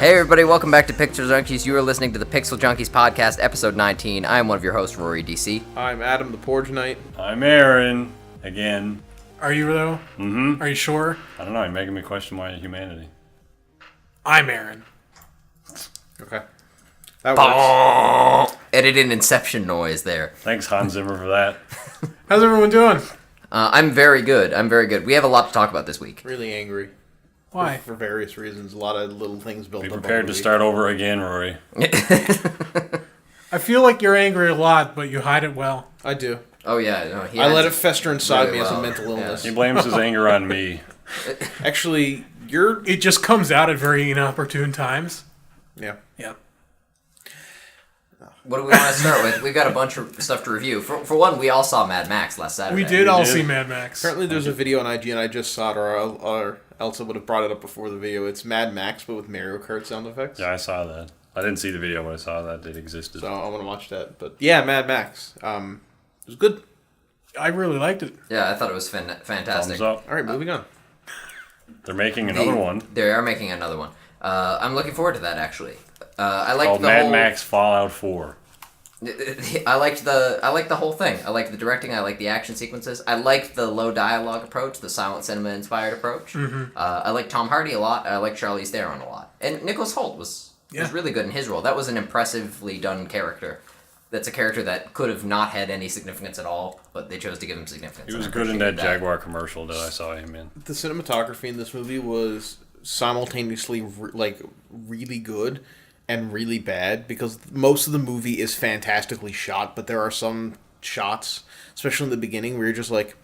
Hey everybody, welcome back to PixelJunkies. You are listening to the Pixel Junkies podcast, episode 19. I am one of your hosts, Rory DC. I'm Adam the Porge Knight. I'm Aaron, again. Are you though? Mm-hmm. Are you sure? I don't know, you're making me question my humanity. I'm Aaron. Okay. That works. Edit an Inception noise there. Thanks, Hans Zimmer, for that. How's everyone doing? I'm very good. We have a lot to talk about this week. Really angry. Why? For various reasons. A lot of little things built Be up. prepared to start over again, Rory. I feel like you're angry a lot, but you hide it well. I do. Oh yeah, no, he I has let it fester inside really me as a well. mental illness. He blames his anger on me. Actually, you're... It just comes out at very inopportune times. Yeah. Yeah. What do we want to start with? We've got a bunch of stuff to review. For one, we all saw Mad Max last Saturday. We did all did. see Mad Max. Apparently there's a video on IG and I just saw it, or Elsa would have brought it up before the video. It's Mad Max, but with Mario Kart sound effects. Yeah, I saw that. I didn't see the video, but I saw that it existed. So I want to watch that. But yeah, Mad Max. It was good. I really liked it. Yeah, I thought it was fantastic. Thumbs up. All right, moving on. They're making another one They are making another one. I'm looking forward to that, actually. I like called the Mad whole... Max Fallout 4. I liked the whole thing. I liked the directing. I liked the action sequences. I liked the low dialogue approach, the silent cinema inspired approach. Mm-hmm. I liked Tom Hardy a lot. I liked Charlize Theron a lot, and Nicholas Hoult was really good in his role. That was an impressively done character. That's a character that could have not had any significance at all, but they chose to give him significance. He was good in that Jaguar commercial that I saw him in. The cinematography in this movie was simultaneously really good and really bad, because most of the movie is fantastically shot, but there are some shots, especially in the beginning, where you're just like,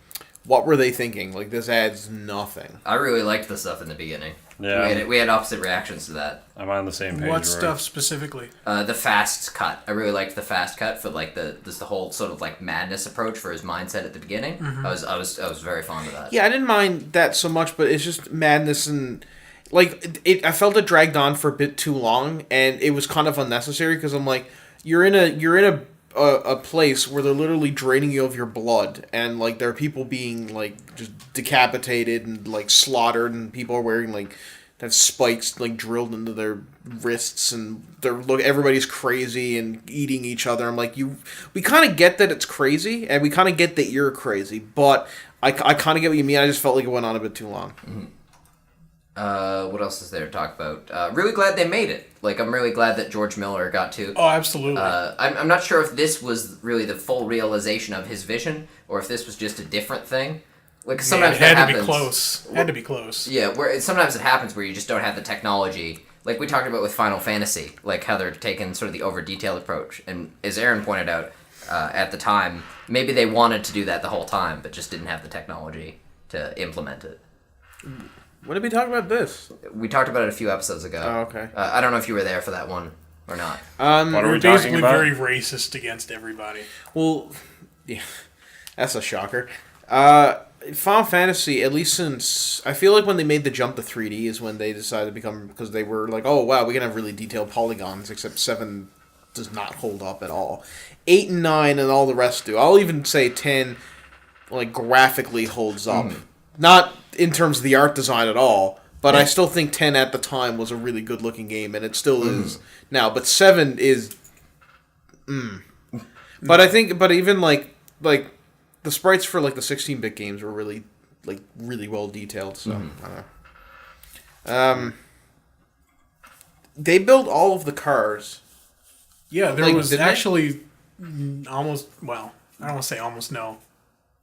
what were they thinking? Like, this adds nothing. I really liked the stuff in the beginning. Yeah. We had opposite reactions to that. I'm on the same page, What Rory. stuff specifically? The fast cut. I really liked the fast cut for like the whole sort of like madness approach for his mindset at the beginning. Mm-hmm. I was very fond of that. Yeah, I didn't mind that so much, but it's just madness, and like I felt it dragged on for a bit too long, and it was kind of unnecessary, because I'm like, you're in a place where they're literally draining you of your blood, and like there are people being like just decapitated and like slaughtered, and people are wearing like that spikes like drilled into their wrists, and everybody's crazy and eating each other. I'm like, we kind of get that it's crazy, and we kind of get that you're crazy, but I kind of get what you mean. I just felt like it went on a bit too long. Mm-hmm. What else is there to talk about? Really glad they made it. Like, I'm really glad that George Miller got to. Oh, absolutely. I'm not sure if this was really the full realization of his vision, or if this was just a different thing. Like, sometimes it had that to happens. be close. Had to be close. Yeah, sometimes it happens where you just don't have the technology. Like we talked about with Final Fantasy, like how they're taking sort of the over-detailed approach. And as Aaron pointed out at the time, maybe they wanted to do that the whole time, but just didn't have the technology to implement it. When did we talk about this? We talked about it a few episodes ago. Oh, okay. I don't know if you were there for that one or not. What are We're we talking basically about? very racist against everybody. Well, yeah, that's a shocker. Final Fantasy, at least since... I feel like when they made the jump to 3D is when they decided to become... Because they were like, oh, wow, we can have really detailed polygons, except 7 does not hold up at all. 8 and 9 and all the rest do. I'll even say 10, like, graphically holds up. Not in terms of the art design at all, but I still think 10 at the time was a really good-looking game, and it still is now. But 7 is... But I think... But even, like the sprites for like the 16-bit games were really well detailed. So I don't know. They built all of the cars. Yeah, there Like, was did they? actually almost. Well, I don't want to say almost no.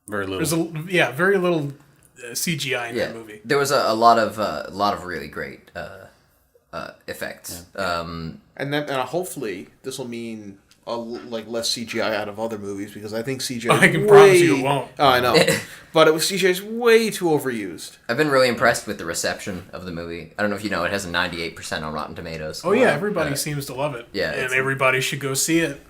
Very little. There's very little CGI in that movie. There was a lot of really great effects. Yeah. And hopefully this will mean like less CGI out of other movies, because I think CGI. I can promise you it won't. Oh, I know, but CGI is way too overused. I've been really impressed with the reception of the movie. I don't know if you know, it has a 98% on Rotten Tomatoes. Oh yeah, everybody seems to love it. Yeah, and everybody should go see it.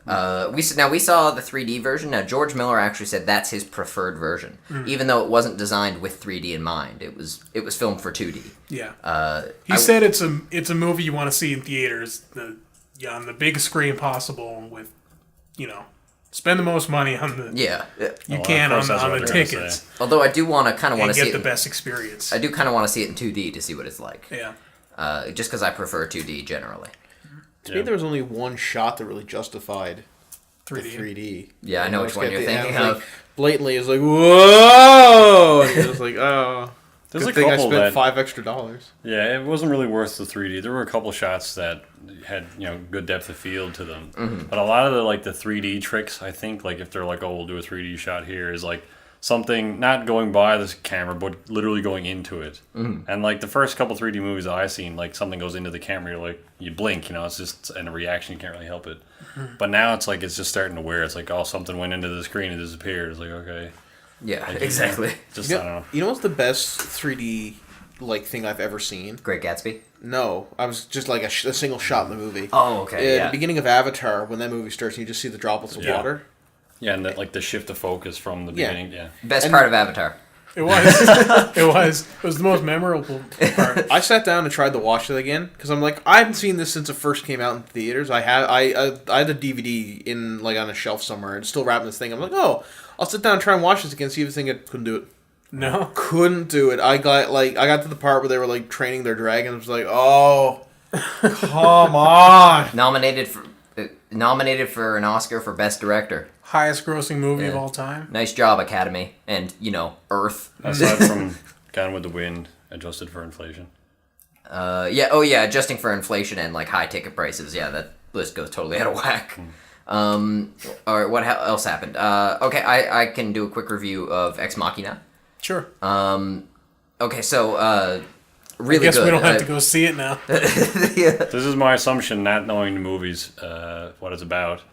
We saw the 3D version. Now George Miller actually said that's his preferred version, even though it wasn't designed with 3D in mind. It was filmed for 2D. Yeah. He said it's a movie you want to see in theaters, on the biggest screen possible, with, spend the most money on the you can on the tickets. Although I do want to and see get it the best experience. I do kind of want to see it in 2D to see what it's like. Yeah. just because I prefer 2D generally. To me, there was only one shot that really justified 3D. the 3D. Yeah, I know which one you're thinking of. Like, blatantly, it's like, whoa! And it was like, oh. There's Good a thing I couple spent that $5 extra. Yeah, it wasn't really worth the 3D. There were a couple shots that had good depth of field to them, but a lot of the 3D tricks, I think, like if they're like, oh, we'll do a 3D shot here, is like something not going by this camera, but literally going into it. And like the first couple 3D movies that I've seen, like something goes into the camera, you're like, you blink, it's just in a reaction, you can't really help it. But now it's like it's just starting to wear. It's like, oh, something went into the screen and disappeared. It's like, okay. Yeah, exactly. Just I don't know. You know what's the best 3D thing I've ever seen? Great Gatsby? No, I was just like a single shot in the movie. Oh, okay, At the beginning of Avatar, when that movie starts, and you just see the droplets of water. Yeah, and the shift of focus from the beginning. Yeah. Best part of Avatar. It was. It was the most memorable part. I sat down and tried to watch it again because I'm like, I haven't seen this since it first came out in theaters. I had a DVD in on a shelf somewhere and still wrapping this thing. I'm like, oh, I'll sit down and try and watch this again, see if this thing couldn't do it. No, couldn't do it. I got to the part where they were training their dragons. I was like, oh, come on. Nominated for an Oscar for Best Director. highest grossing movie of all time. Nice job, Academy, and Earth. Aside from Gone with the Wind, adjusted for inflation. Adjusting for inflation and high ticket prices. Yeah, that list goes totally out of whack. Or what else happened? Okay, I can do a quick review of Ex Machina. Sure. Okay, so really I guess good. we don't have to go see it now. This is my assumption, not knowing the movies, what it's about.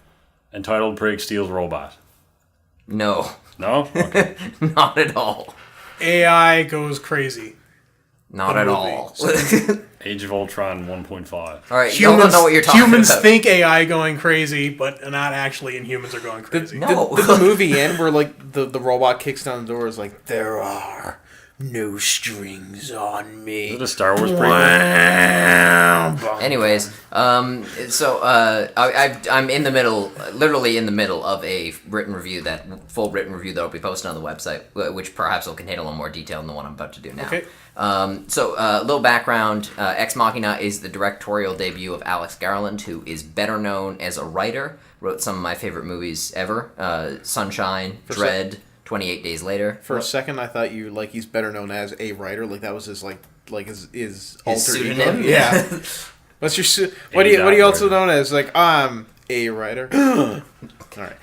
Entitled Prig Steals Robot. No, No? Okay. not at all. AI goes crazy. Not at all. Age of Ultron 1.5. All right, you don't know what you're talking humans about. think AI going crazy, but not actually, and humans are going crazy. No. Did the movie end where the robot kicks down the door is like, there are no strings on me? Is it a Star Wars prequel? Anyways, so I'm in the middle, literally in the middle of a full written review that will be posted on the website, which perhaps will contain a little more detail than the one I'm about to do now. Okay. So a little background: Ex Machina is the directorial debut of Alex Garland, who is better known as a writer. Wrote some of my favorite movies ever: Sunshine, Dread, 28 Days Later. For a second, I thought he's better known as a writer. That was his his alter pseudonym? ego. Yeah. What's your what do you also known as? I'm a writer. All right.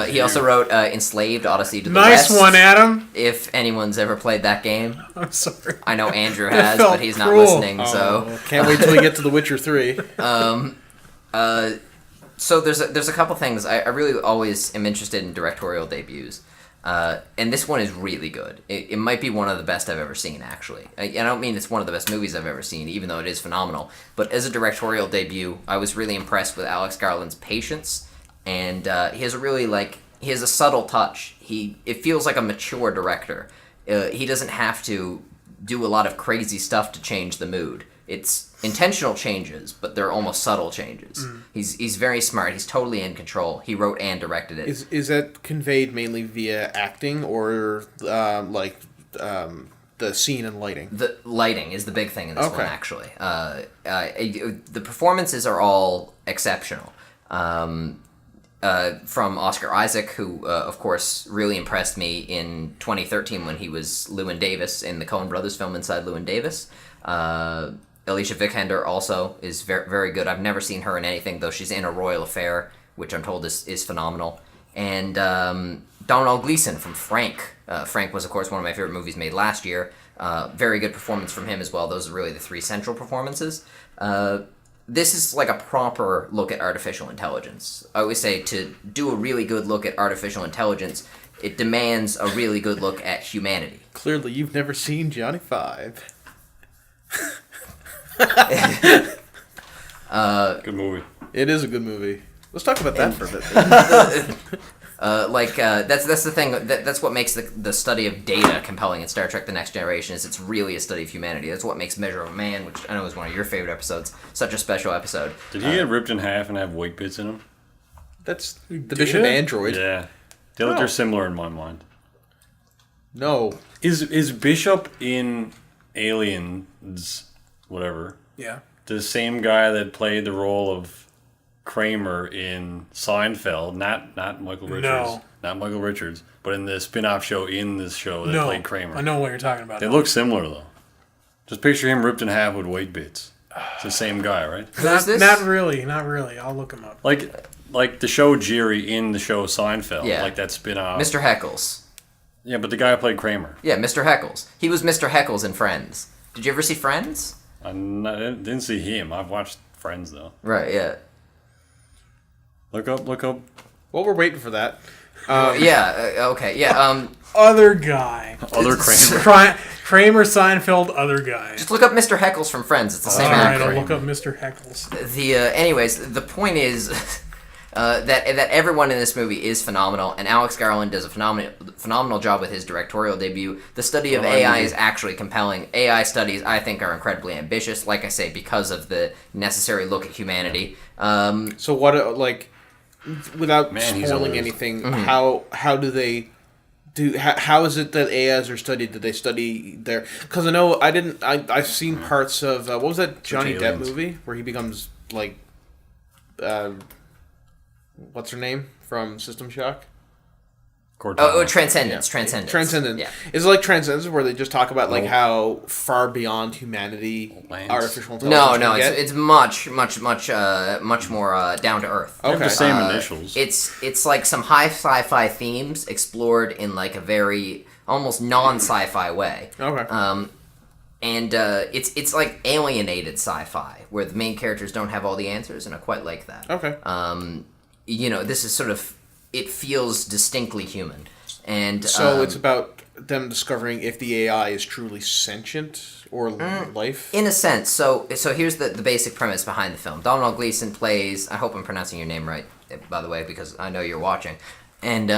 He also wrote Enslaved: Odyssey to the Nice West. one, Adam. If anyone's ever played that game, I'm sorry. I know Andrew has, felt but he's not cruel. listening. So Can't wait till we get to The Witcher 3. So there's a couple things I really always am interested in directorial debuts, and this one is really good. It might be one of the best I've ever seen, actually. I don't mean it's one of the best movies I've ever seen, even though it is phenomenal. But as a directorial debut, I was really impressed with Alex Garland's patience, and he has a subtle touch. It feels like a mature director. He doesn't have to do a lot of crazy stuff to change the mood. It's intentional changes, but they're almost subtle changes. He's very smart. He's totally in control. He wrote and directed it. Is that conveyed mainly via acting or the scene and lighting? The lighting is the big thing in this one, actually. The performances are all exceptional. From Oscar Isaac, who, of course, really impressed me in 2013 when he was Llewyn Davis in the Coen Brothers film Inside Llewyn Davis. Alicia Vikander also is very, very good. I've never seen her in anything, though she's in A Royal Affair, which I'm told is phenomenal. And Domhnall Gleeson from Frank. Frank was, of course, one of my favorite movies made last year. Very good performance from him as well. Those are really the three central performances. This is like a proper look at artificial intelligence. I always say to do a really good look at artificial intelligence, it demands a really good look at humanity. Clearly, you've never seen Johnny 5. Good movie. It is a good movie. Let's talk about that for a bit. That's the thing. That's what makes the study of data compelling in Star Trek: The Next Generation. Is it's really a study of humanity. That's what makes Measure of a Man, which I know is one of your favorite episodes, such a special episode. Did he get ripped in half and have wig bits in him? That's the Bishop Android. Yeah. They're similar in my mind. No. Is Bishop in Aliens, whatever? Yeah. The same guy that played the role of Kramer in Seinfeld, not Michael Richards, not Michael Richards, but in the spin-off show that played Kramer. I know what you're talking about. They look similar though. Just picture him ripped in half with weight bits. It's the same guy, right? Not really. I'll look him up. Like the show Jerry in the show Seinfeld, like that spin-off. Mr. Heckles. Yeah, but the guy who played Kramer. Yeah, Mr. Heckles. He was Mr. Heckles in Friends. Did you ever see Friends? I didn't see him. I've watched Friends though. Right. Yeah. Look up. Well, we're waiting for that. Okay. Yeah. Other guy. Other Kramer. Kramer, Seinfeld, other guy. Just look up Mr. Heckles from Friends. It's the same actor. Alright, I'll look up Mr. Heckles. Anyways, the point is that everyone in this movie is phenomenal, and Alex Garland does a phenomenal job with his directorial debut. The study of AI is actually compelling. AI studies, I think, are incredibly ambitious, like I say, because of the necessary look at humanity. So what, without spoiling anything, how do they... How is it that AIs are studied? Did they study their... Because I know I've seen parts of... what was that Johnny Depp movie? Where he becomes, what's her name? From System Shock? Transcendence. Yeah. Transcendence. Yeah. Is it like Transcendence where they just talk about how far beyond humanity artificial intelligence No, can get? it's much more down to earth. They have the same initials. It's like some high sci-fi themes explored in like a very almost non-sci-fi way. Okay. And it's like alienated sci-fi where the main characters don't have all the answers, and I quite like that. Okay. This is sort of... It feels distinctly human, and so it's about them discovering if the AI is truly sentient or life. In a sense, so here's the basic premise behind the film. Domhnall Gleeson plays. I hope I'm pronouncing your name right, by the way, because I know you're watching, and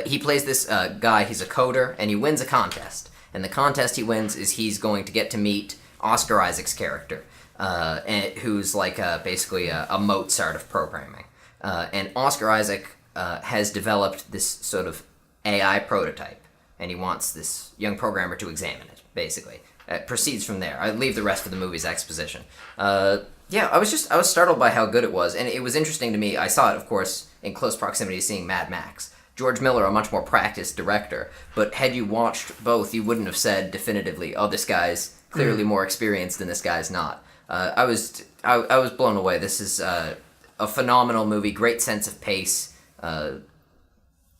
he plays this guy. He's a coder, and he wins a contest. And the contest he wins is he's going to get to meet Oscar Isaac's character, who's like basically a Mozart of programming. And Oscar Isaac has developed this sort of AI prototype, and he wants this young programmer to examine it, basically. It proceeds from there. I leave the rest of the movie's exposition. I was startled by how good it was, and it was interesting to me. I saw it, of course, in close proximity to seeing Mad Max. George Miller, a much more practiced director, but had you watched both, you wouldn't have said definitively, oh, this guy's clearly more experienced and this guy's not. I was blown away. This is... a phenomenal movie, great sense of pace.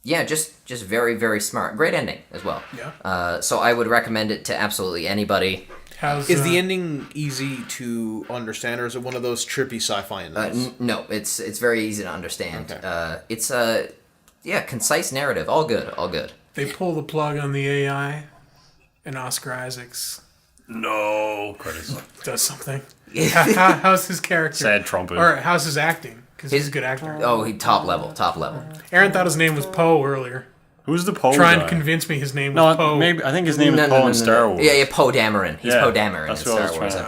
Just very, very smart. Great ending as well. Yeah. So I would recommend it to absolutely anybody. Is the ending easy to understand, or is it one of those trippy sci-fi endings? No, it's very easy to understand. Okay. It's a concise narrative. All good. They pull the plug on the AI, and Oscar Isaac's credits. does something. How's his character? Sad trumpet. Or how's his acting? Because he's a good actor. Oh, he top level. Aaron thought his name was Poe earlier. Who's the Poe Trying guy? to convince me his name was Poe. Maybe I think his name is Poe in Star Wars. Yeah, Poe Dameron. He's Poe Dameron in that's what I was Star Wars, trying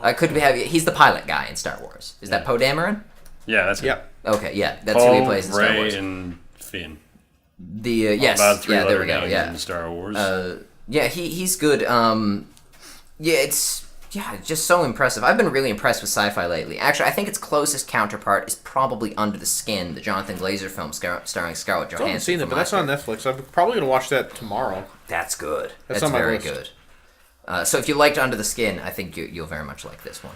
I believe. He's the pilot guy in Star Wars. Is that Poe Dameron? Yeah, that's it. Yep. Okay, yeah, that's who he plays in Star Ray Wars. and Finn. Yes, About three there we other go. names Yeah, in Star Wars. he's good. It's just so impressive. I've been really impressed with sci-fi lately. Actually, I think its closest counterpart is probably Under the Skin, the Jonathan Glazer film starring Scarlett Johansson. I haven't seen it, but that's on Netflix. I'm probably going to watch that tomorrow. That's good. That's That's on my very list. good. So if you liked Under the Skin, I think you'll very much like this one.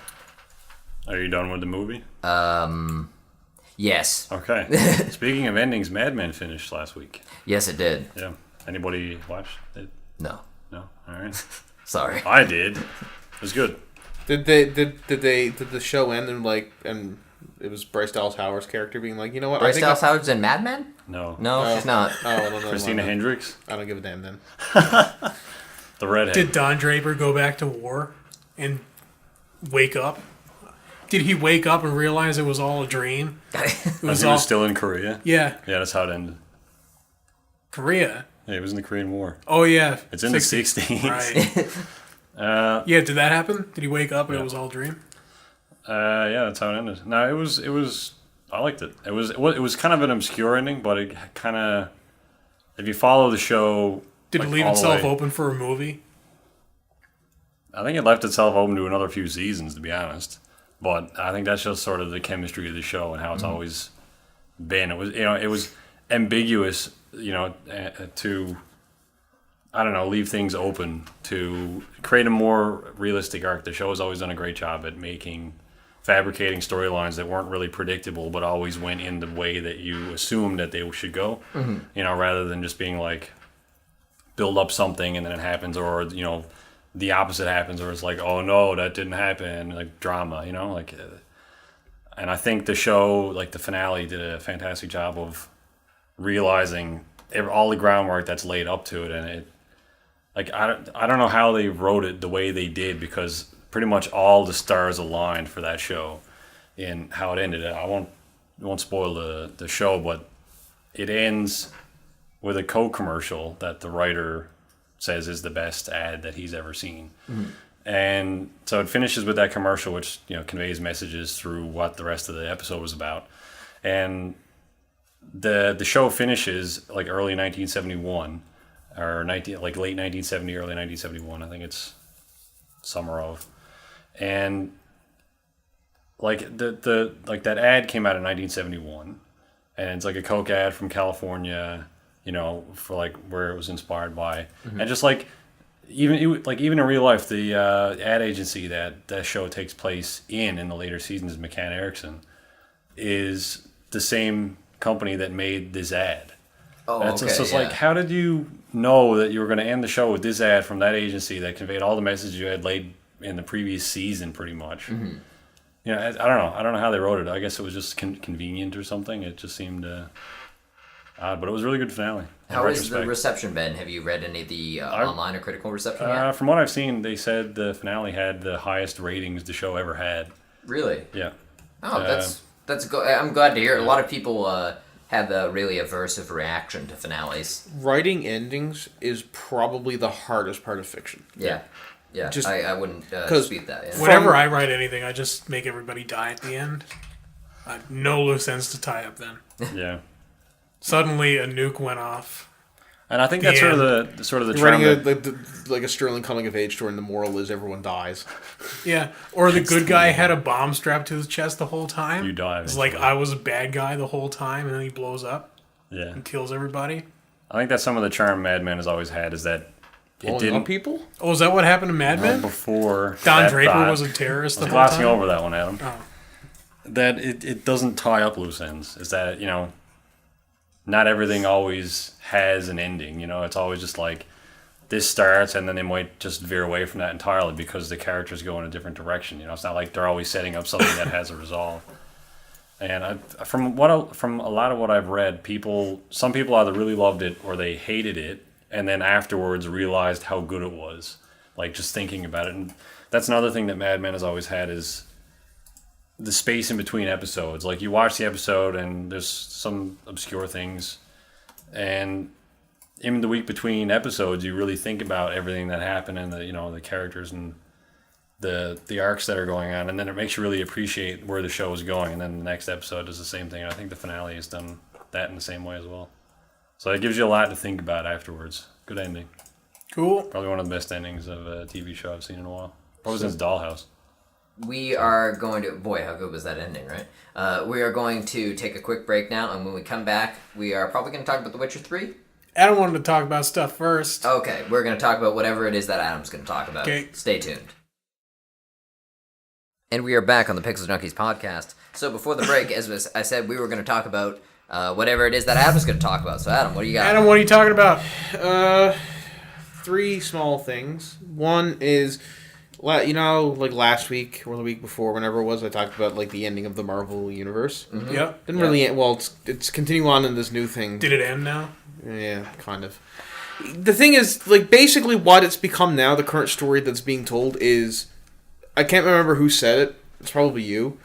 Are you done with the movie? Yes. Okay. Speaking of endings, Mad Men finished last week. Yes, it did. Yeah. Anybody watch it? No. No. All right. Sorry. I did. It was good. Did the show end and it was Bryce Dallas Howard's character being like, you know what? Bryce Dallas Howard's in Mad Men? No. No, she's not. Oh, well, no, Christina Hendricks. I don't give a damn then. The redhead. Did Don Draper go back to war and wake up? Did he wake up and realize it was all a dream? It he was still in Korea? Yeah. Yeah, that's how it ended. Korea. Yeah, he was in the Korean War. Oh, yeah. It's in the 60s. Right. Yeah, did that happen? Did he wake up and it was all a dream? Yeah, that's how it ended. No, it was. I liked it. It was kind of an obscure ending, but it kind of, if you follow the show, Did it leave all the itself way- open for a movie? I think it left itself open to another few seasons, to be honest. But I think that's just sort of the chemistry of the show and how it's always been. It was, it was ambiguous, to, I don't know, leave things open to create a more realistic arc. The show has always done a great job at fabricating storylines that weren't really predictable, but always went in the way that you assumed that they should go. Rather than just being like, build up something and then it happens, or the opposite happens, or it's like, oh no, that didn't happen, like drama, and I think the show, like the finale, did a fantastic job of realizing all the groundwork that's laid up to it, and it, I don't know how they wrote it the way they did, because pretty much all the stars aligned for that show in how it ended. I won't spoil the show, but it ends with a co-commercial that the writer says is the best ad that he's ever seen. And so it finishes with that commercial, which conveys messages through what the rest of the episode was about. And the show finishes like early 1971, or late 1970, early 1971. I think it's summer of. And like that ad came out in 1971, and it's like a Coke ad from California, for like where it was inspired by, and just like even in real life, the ad agency that show takes place in the later seasons, McCann Erickson, is the same company that made this ad. Oh, okay. So it's yeah. like, how did you know that you were going to end the show with this ad from that agency that conveyed all the messages you had laid in the previous season, pretty much? I don't know. I don't know how they wrote it. I guess it was just convenient or something. It just seemed odd, but it was a really good finale. How has the reception been? Have you read any of the online or critical reception yet? From what I've seen, they said the finale had the highest ratings the show ever had. Really? Yeah. Oh, that's good. I'm glad to hear. A lot of people have a really aversive reaction to finales. Writing endings is probably the hardest part of fiction. Yeah. I wouldn't dispute that. Yeah. Whenever I write anything, I just make everybody die at the end. No loose ends to tie up then. Yeah. Suddenly a nuke went off. And I think that's sort of the You're trend. writing like a Sterling coming of age story, and the moral is everyone dies. Yeah, or the good guy had a bomb strapped to his chest the whole time. You die. It's like I was a bad guy the whole time, and then he blows up. Yeah. And kills everybody. I think that's some of the charm Mad Men has always had, is that it didn't. Up people? Oh, is that what happened to Mad Men? Before Don Draper was a terrorist the whole glossing time? over that one, Adam. Oh. That it doesn't tie up loose ends. Is that, not everything always has an ending. It's always just like this starts and then they might just veer away from that entirely because the characters go in a different direction. It's not like they're always setting up something that has a resolve. And from a lot of what I've read, some people either really loved it or they hated it, and then afterwards realized how good it was, like just thinking about it. And that's another thing that Mad Men has always had, is the space in between episodes. Like, you watch the episode and there's some obscure things, and in the week between episodes you really think about everything that happened and the characters and the arcs that are going on, and then it makes you really appreciate where the show is going, and then the next episode does the same thing. And I think the finale has done that in the same way as well. So it gives you a lot to think about afterwards. Good ending. Cool. Probably one of the best endings of a TV show I've seen in a while. Probably since Dollhouse. We are going to... Boy, how good was that ending, right? We are going to take a quick break now, and when we come back, we are probably going to talk about The Witcher 3. Adam wanted to talk about stuff first. Okay, we're going to talk about whatever it is that Adam's going to talk about. Okay. Stay tuned. And we are back on the Pixel Junkies podcast. So before the break, as I said, we were going to talk about whatever it is that Adam's going to talk about. So Adam, what do you got? Adam, what are you talking about? 3 small things. One is... like last week or the week before, whenever it was, I talked about like the ending of the Marvel universe. Mm-hmm. Yep. Didn't really end. Well, it's continuing on in this new thing. Did it end now? Yeah, kind of. The thing is, like, basically what it's become now, the current story that's being told is, I can't remember who said it. It's probably you,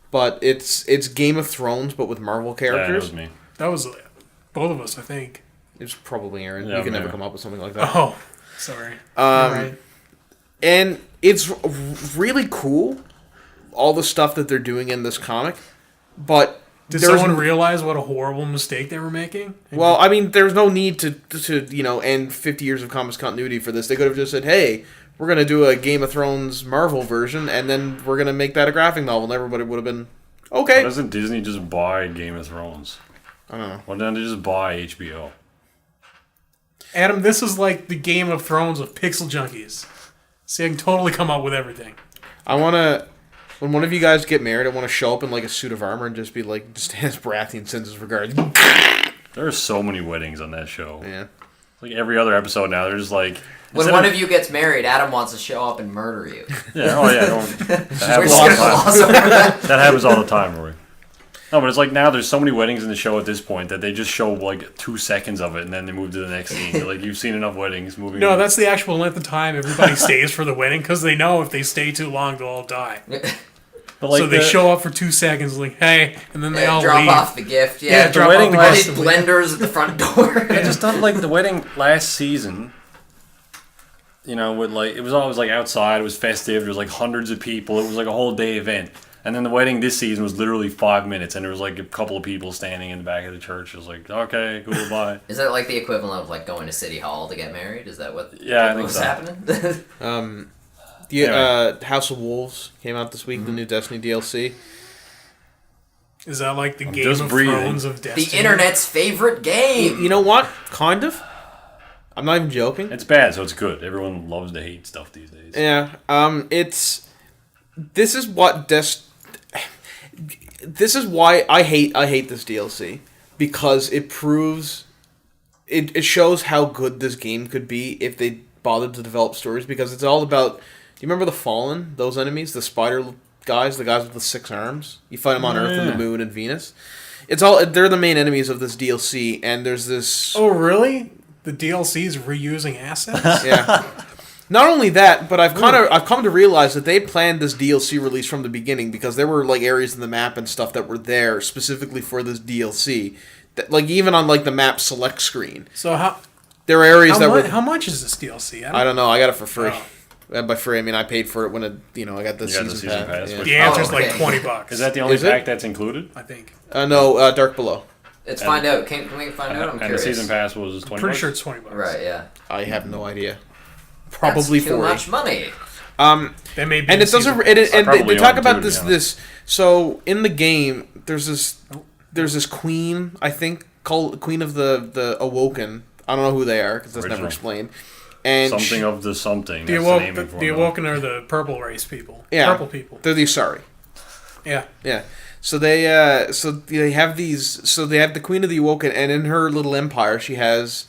but it's Game of Thrones, but with Marvel characters. Yeah, that was me. That was both of us, I think. It's probably Aaron. Yeah, you can maybe. never come up with something like that. Oh, sorry. Right. And it's really cool, all the stuff that they're doing in this comic, but... Did someone realize what a horrible mistake they were making? Well, I mean, there's no need to end 50 years of comics continuity for this. They could have just said, hey, we're going to do a Game of Thrones Marvel version, and then we're going to make that a graphic novel, and everybody would have been, okay. Why doesn't Disney just buy Game of Thrones? I don't know. Why don't they just buy HBO? Adam, this is like the Game of Thrones of Pixel Junkies. See, I can totally come up with everything. I want to... When one of you guys get married, I want to show up in like a suit of armor and just be like, just as Baratheon sends his regards. There are so many weddings on that show. Yeah. Like every other episode now, they're just like... When one of you gets married, Adam wants to show up and murder you. Yeah, oh yeah. That We're happens just all gonna the time. gloss over that. That happens all the time, Rory. No, but it's like now there's so many weddings in the show at this point that they just show like 2 seconds of it and then they move to the next scene. They're like, you've seen enough weddings. Moving No, on. that's the actual length of time everybody stays for the wedding, because they know if they stay too long, they'll all die. But like So they show up for 2 seconds, like, hey, and then they all drop leave. off the gift. Yeah, Yeah, drop wedding off the last- gift. blenders at the front door. I just thought like the wedding last season, you know, with like it was always like outside, it was festive, there was like hundreds of people, it was like a whole day event. And then the wedding this season was literally 5 minutes, and there was like a couple of people standing in the back of the church. It was like, okay, cool, bye. Is that like the equivalent of like going to City Hall to get married? Is that what Yeah, I think was so. happening? House of Wolves came out this week, the new Destiny DLC. Is that like the Game just of breathing. Thrones of Destiny? The internet's favorite game. You know what? Kind of. I'm not even joking. It's bad, so it's good. Everyone loves to hate stuff these days. Yeah. This is what This is why I hate this DLC, because it proves it shows how good this game could be if they bothered to develop stories, because it's all about, do you remember the Fallen, those enemies, the spider guys, the guys with the 6 arms? You fight them on Earth and the Moon and Venus. They're the main enemies of this DLC, and there's this... Oh, really? The DLC's reusing assets? Yeah. Not only that, but I've come to realize that they planned this DLC release from the beginning, because there were like areas in the map and stuff that were there specifically for this DLC. That, like even on like the map select screen, So how there were areas that were. how much is this DLC? I don't know. I got it for free. Oh. And by free, I mean I paid for it when I got the You got the season season pass, Yeah. which- The answer's Oh, okay. like $20. Is that the only Is it? pack that's included? I think. No, Dark Below. Let's find out. Can we find out? I'm And curious. the season pass was 20 Pretty bucks? sure it's $20. Right. Yeah. I have no idea. Probably That's too 40. much money. That may be And the it doesn't. season And, pass. and probably they talk own about two, to this. be honest. So in the game, there's this queen. I think called Queen of the Awoken. I don't know who they are because that's never Original. explained. And Something of the something. The, That's awoke, the naming for the them. Awoken are the purple race people. yeah, Purple people. They're the Asari. Yeah. Yeah. So they have these. So they have the Queen of the Awoken, and in her little empire, she has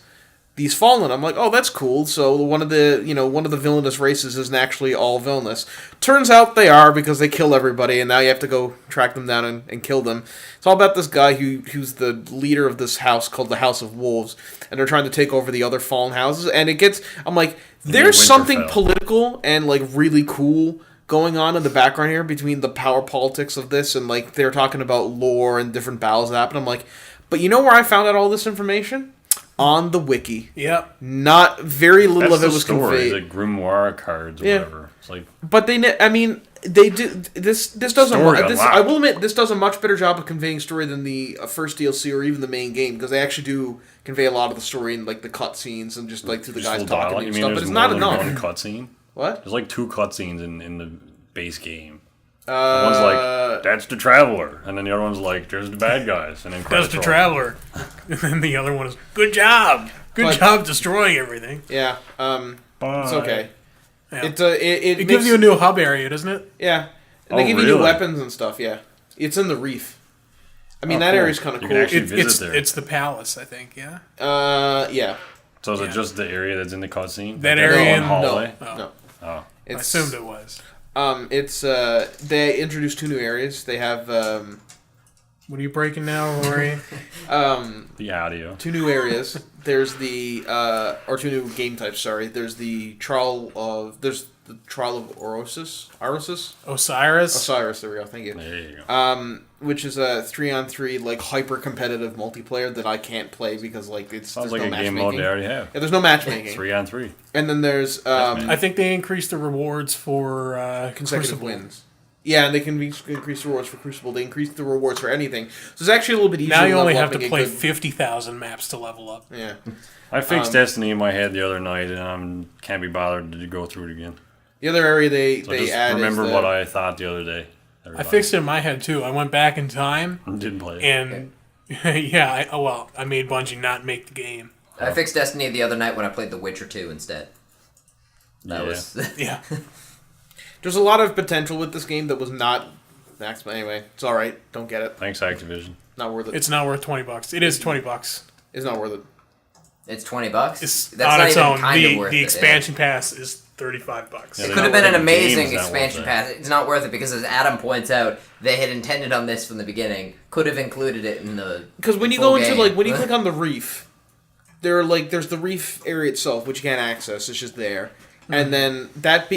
these fallen. I'm like, oh, that's cool. So one of the villainous races isn't actually all villainous. Turns out they are, because they kill everybody, and now you have to go track them down and kill them. It's all about this guy who's the leader of this house called the House of Wolves, and they're trying to take over the other fallen houses. And it gets, I'm like, there's something Winterfell. political and like really cool going on in the background here between the power politics of this, and like they're talking about lore and different battles that happen. I'm like, but you know where I found out all this information? On the wiki. Yep. Not very little That's of it the was story, conveyed. the grimoire cards or Yeah. whatever. It's like, But they do this does Story I unlocked. will admit, this does a much better job of conveying story than the first DLC or even the main game, because they actually do convey a lot of the story in like the cutscenes and just like through the just guys full talking dialogue. and You mean stuff. But there's it's more not than enough. one cutscene? What? There's like 2 cutscenes in the base game. One's like, that's the Traveler. And then the other one's like, there's the bad guys. And then That's credits the roll. Traveler. And then the other one is, good job. Good job destroying everything. Yeah. It's okay. Yeah. It It gives you a new hub area, doesn't it? Yeah. And Oh, they give you new really? weapons and stuff, yeah. It's in the reef. I mean, Oh, that cool. area's kind of You cool. can actually visit there. It's the palace, I think, yeah? Yeah. So is Yeah. it just the area that's in the cutscene? That Like area one in- hallway? Oh. No. Oh. I assumed it was. It's they introduced 2 new areas. They have What are you breaking now, Rory? The audio. 2 new areas. There's the or 2 new game types. Sorry. There's the trial of Orosis. Osiris? Osiris. There we go. Thank you. There you go. Which is a 3-on-3 like hyper competitive multiplayer that I can't play because like Sounds there's like no a game mode matchmaking. they already have. Yeah, there's no matchmaking. 3-on-3. And then there's Matchmaking. I think they increased the rewards for consecutive Crucible. wins. Yeah, and they can increase the rewards for Crucible. They increase the rewards for anything. So it's actually a little bit easier. Now you only have to play 50,000 maps to level up. Yeah. I fixed Destiny in my head the other night, and I can't be bothered to go through it again. The other area they just add remember is what I thought the other day. I fixed it in my head, too. I went back in time. Didn't play it. And, yeah, I made Bungie not make the game. I fixed Destiny the other night when I played The Witcher 2 instead. That was... Yeah. There's a lot of potential with this game that was not maxed, but anyway, it's alright. Don't get it. Thanks, Activision. Not worth it. It's not worth $20. It is $20. It's not worth it. It's $20? It's That's on not its even own. kind of worth The it. expansion pass is $35. It could have been an amazing Game's not worth expansion it. pass. It's not worth it because, as Adam points out, they had intended on this from the beginning. Could have included it in the Because when you full go into game. when you click on the reef, there's the reef area itself which you can't access. It's just there, and then that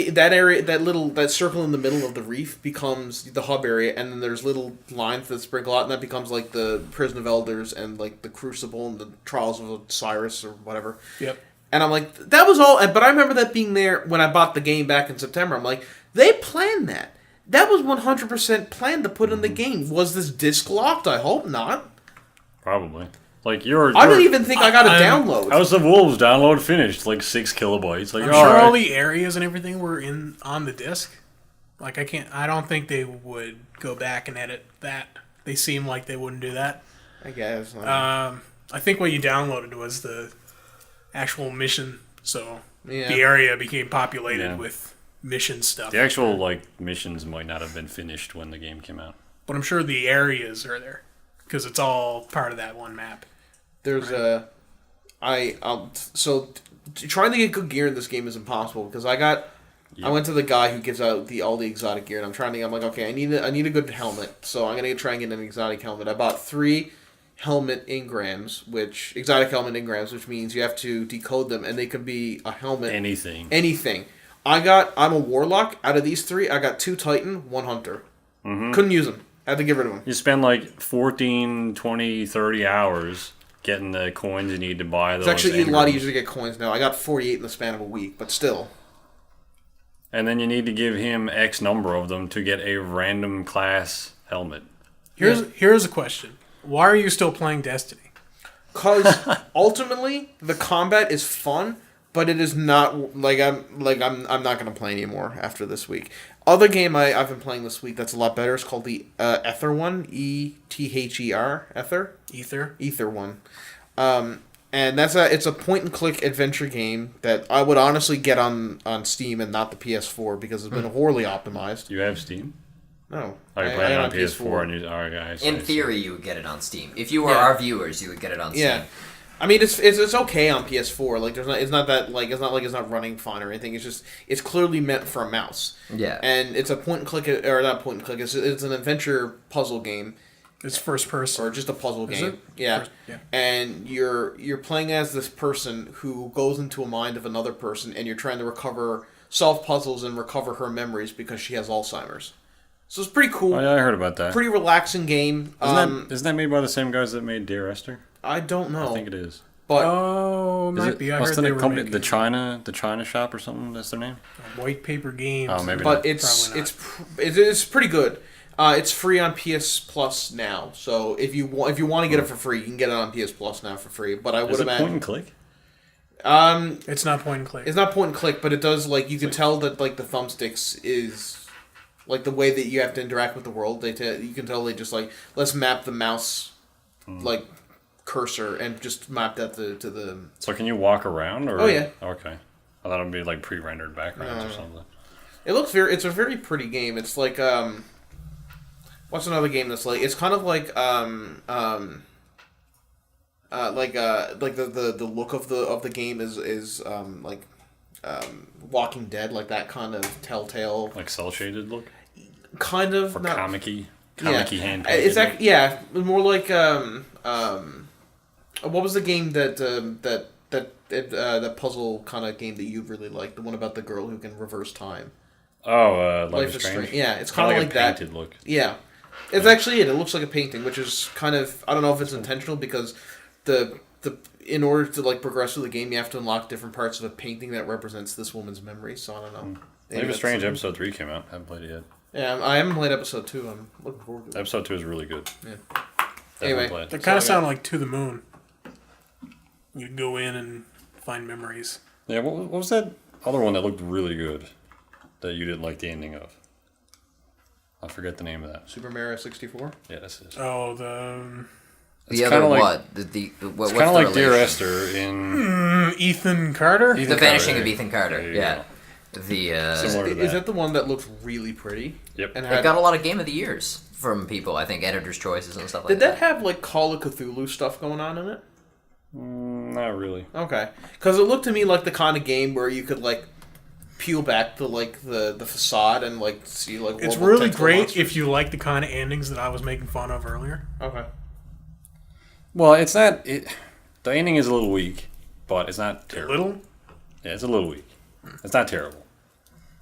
circle in the middle of the reef becomes the hub area, and then there's little lines that sprinkle out, and that becomes like the Prison of Elders and like the Crucible and the Trials of Osiris or whatever. Yep. And I'm like, that was all. But I remember that being there when I bought the game back in September. I'm like, they planned that. That was 100% planned to put in the game. Was this disc locked? I hope not. Probably. I don't even think I got a download. House of Wolves download finished, like 6 kilobytes. Like, I'm sure all the areas and everything were on the disc. Like, I don't think they would go back and edit that. They seem like they wouldn't do that. I guess. I think what you downloaded was the actual mission, so Yeah. the area became populated with mission stuff. The actual missions might not have been finished when the game came out. But I'm sure the areas are there because it's all part of that one map. There's trying to get good gear in this game is impossible because I went to the guy who gives out all the exotic gear, and I'm like, okay, I need a good helmet, so I'm gonna try and get an exotic helmet. I bought 3 helmet engrams, which means you have to decode them, and they could be a helmet. Anything. I'm a warlock. Out of these 3, I got 2 Titan, 1 Hunter. Mm-hmm. Couldn't use them. Had to get rid of them. You spend 14, 20, 30 hours getting the coins you need to buy those. It's actually a lot easier to get coins now. I got 48 in the span of a week, but still. And then you need to give him X number of them to get a random class helmet. Here's a question. Why are you still playing Destiny? Because ultimately the combat is fun, but it is not I'm not gonna play anymore after this week. Other game I've been playing this week that's a lot better is called the Ether one, Ether, Ether one, and it's a point and click adventure game that I would honestly get on Steam and not the PS4 because it's been horribly optimized. You have Steam? No. Oh, you're playing on PS4 and alright, guys. In theory, you would get it on Steam. If you were our viewers, you would get it on Steam. Yeah. I mean, it's okay on PS4. Like, it's not it's not running fine or anything. It's clearly meant for a mouse. Yeah. And it's a point and click, or not point and click. It's an adventure puzzle game. It's first person, or just a puzzle game. It? Yeah. And you're playing as this person who goes into a mind of another person, and you're trying to solve puzzles and recover her memories because she has Alzheimer's. So it's pretty cool. Oh, yeah, I heard about that. Pretty relaxing game. Isn't that made by the same guys that made Dear Esther? I don't know. I think it is. But might be. I What's heard the they were company? making The China shop or something. That's their name. White Paper Games. Oh, maybe. But not. it's pretty good. It's free on PS Plus now. So if you want to get it for free, you can get it on PS Plus now for free. But I would imagine point and click. It's not point and click. It's not point and click, but it does you can tell that the thumbsticks is the way that you have to interact with the world. You can tell they just let's map the mouse cursor and just map that to the. So can you walk around or? Oh yeah. Okay, I thought it'd be pre-rendered backgrounds or something. It looks it's a very pretty game. It's what's another game that's it's kind of the look of the game is Walking Dead, that kind of telltale, cell shaded look. Kind of for not, comic-y hand. It's more like what was the game that puzzle kind of game that you really liked? The one about the girl who can reverse time. Oh, Life is Strange. Yeah, it's kind of like that. Painted look. Yeah, it's actually it. It looks like a painting, which is kind of I don't know if it's intentional because in order to progress through the game, you have to unlock different parts of a painting that represents this woman's memory. So I don't know. Life is Strange episode 3 came out. Haven't played it yet. Yeah, I haven't played episode 2. I'm looking forward to it. Episode 2 is really good. Yeah. Definitely Anyway, play it. They kind of sound like To the Moon. You go in and find memories. Yeah, what was that other one that looked really good that you didn't like the ending of? I forget the name of that. Super Mario 64? Yeah, that's it. Oh, the The other like, what? What it's what's kind of the like Dear relation? Esther in... Ethan Carter? Ethan The Vanishing Carter, of Ethan Carter. there you Yeah. The Similar to Is that the one that looks really pretty? Yep. And it got a lot of Game of the Years from people. I think editors' choices and stuff like did that that. have like Call of Cthulhu stuff going on in it? Not really. Okay, because it looked to me like the kind of game where you could like peel back the facade and like see like. It's horrible really tentacle great monsters. if you like the kind of endings that I was making fun of earlier. Okay. Well, it's not... The ending is a little weak, but it's not A terrible. little? Yeah, it's a little weak. It's not terrible.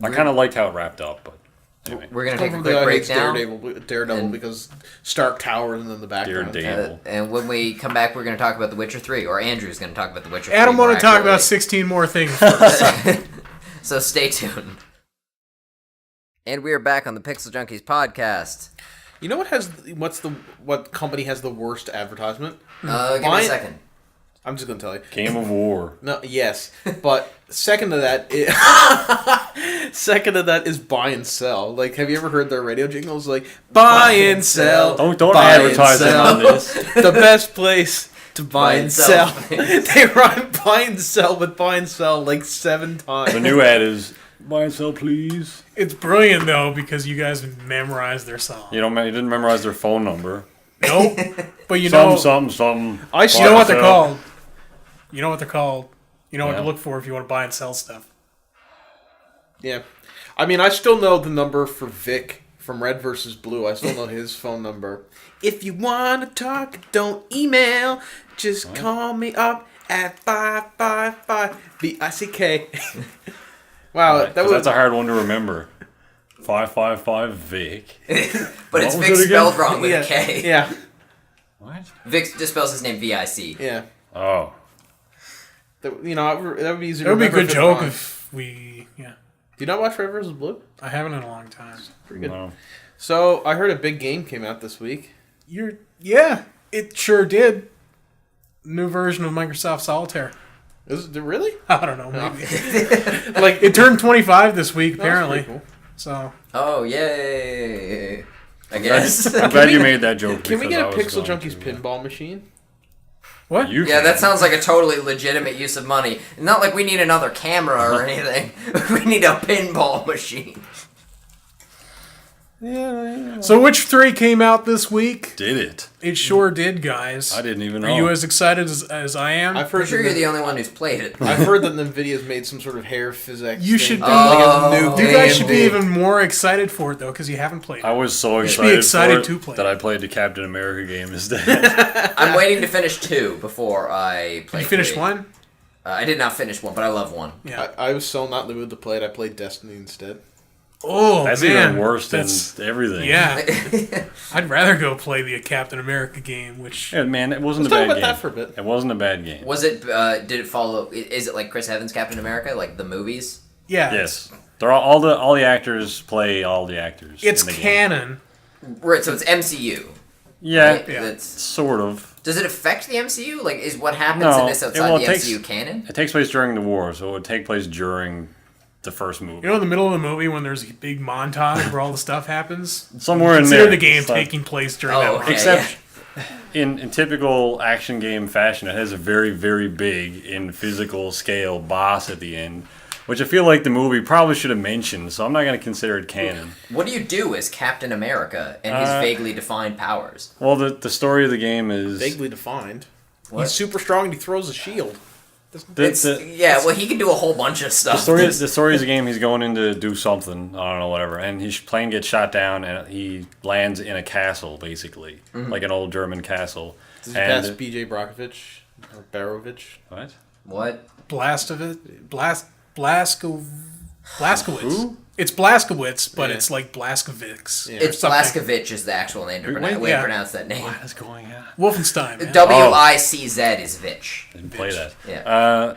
I kind of liked how it wrapped up, but anyway. We're gonna take a The quick guy break hates now. Daredevil And- because Stark Towers and then the background. Daredevil. And when we come back, we're going to talk about The Witcher 3, or Andrew's going to talk about The Witcher 3. Adam more wanted to talk about accurately. 16 more things first. So stay tuned. And we are back on the Pixel Junkies podcast. You know what company has the worst advertisement? Give me a Mine- second. I'm just gonna tell you. Game of War. No, yes, but second to that, second to that is buy and sell. Like, have you ever heard their radio jingles? Like, buy and sell. Don't buy and advertise them sell. on this. The best place to buy and sell. sell. They rhyme buy and sell with buy and sell like 7 times. The new ad is, buy and sell, please. It's brilliant, though, because you guys memorized their song. You didn't memorize their phone number. Nope. But you know, Something. you know what they're called. You know what they're called. You know what Yeah. to look for if you want to buy and sell stuff. Yeah, I mean, I still know the number for Vic from Red vs. Blue. I still know his phone number. If you want to talk, don't email. Just call me up at 555 VICK. Wow, Right, 'cause that's a hard one to remember. 555 Vic. But it's What was Vic it again? spelled wrong with yeah, a K. Yeah, What? Vic just spells his name V-I-C. yeah. Oh. That would be easy. It would be a remember good if joke it was. if we... Yeah. Do you not watch Red vs. Blue? I haven't in a long time. Pretty good. No. So I heard a big game came out this week. Yeah, it sure did. New version of Microsoft Solitaire. Is it really? I don't know. Maybe. Like It turned 25 this week, apparently. Cool. So Oh, yay. I guess. I'm glad you made that joke. Can we because get I a was Pixel going Junkies to, pinball machine? what? You Yeah, can. that sounds like a totally legitimate use of money. Not like we need another camera or anything. We need a pinball machine. Yeah. So which 3 came out this week? Did it? It sure did, guys. I didn't even know. Are you as excited as I am? I've I'm heard sure that you're the only one who's played it. I've heard that NVIDIA's made some sort of hair physics. You thing. should be- like a new you guys should be AMD. even more excited for it, though, because you haven't played I it. was so You should excited, be excited for it to play that it. I played the Captain America game instead. I'm waiting to finish 2 before I play You finished 3. 1? I did not finish 1, but I love 1. Yeah. I was so not in the mood to play it. I played Destiny instead. Oh, That's man. even worse than That's- everything. Yeah. I'd rather go play the Captain America game, which... Yeah, man, it wasn't Let's a talk bad about game. that for a bit. It wasn't a bad game. Was it, did it follow, is it like Chris Evans' Captain America, like the movies? Yeah. Yes, they're all the actors play all the actors. It's in the game. canon. Right, so it's MCU. Yeah, Right? Yeah. That's, sort of. does it affect the MCU? Like, is what happens No, in this outside well, the it takes- MCU canon? It takes place during the war, so it would take place during the first movie. You know, in the middle of the movie when there's a big montage where all the stuff happens? Somewhere in Consider there. the game it's like- taking place during Oh, that okay. montage. Except in typical action game fashion, it has a very, very big in physical scale boss at the end, which I feel like the movie probably should have mentioned, so I'm not going to consider it canon. What do you do as Captain America and his vaguely defined powers? Well, the story of the game is... Vaguely defined. What? He's super strong and he throws a shield. Yeah, well, he can do a whole bunch of stuff. The story of the game, he's going in to do something, I don't know, whatever, and his plane gets shot down, and he lands in a castle, basically, like an old German castle. Does he pass BJ Brockovich or Barovich? What? What? Blaskowitz. Who? It's Blaskowitz, but Yeah. it's like Blaskovics. Yeah. It's something. Blaskovich is the actual name to Wait, way yeah. to pronounce that name. What is going on? Wolfenstein, man. W-I-C-Z is Vich. Didn't play that. Yeah.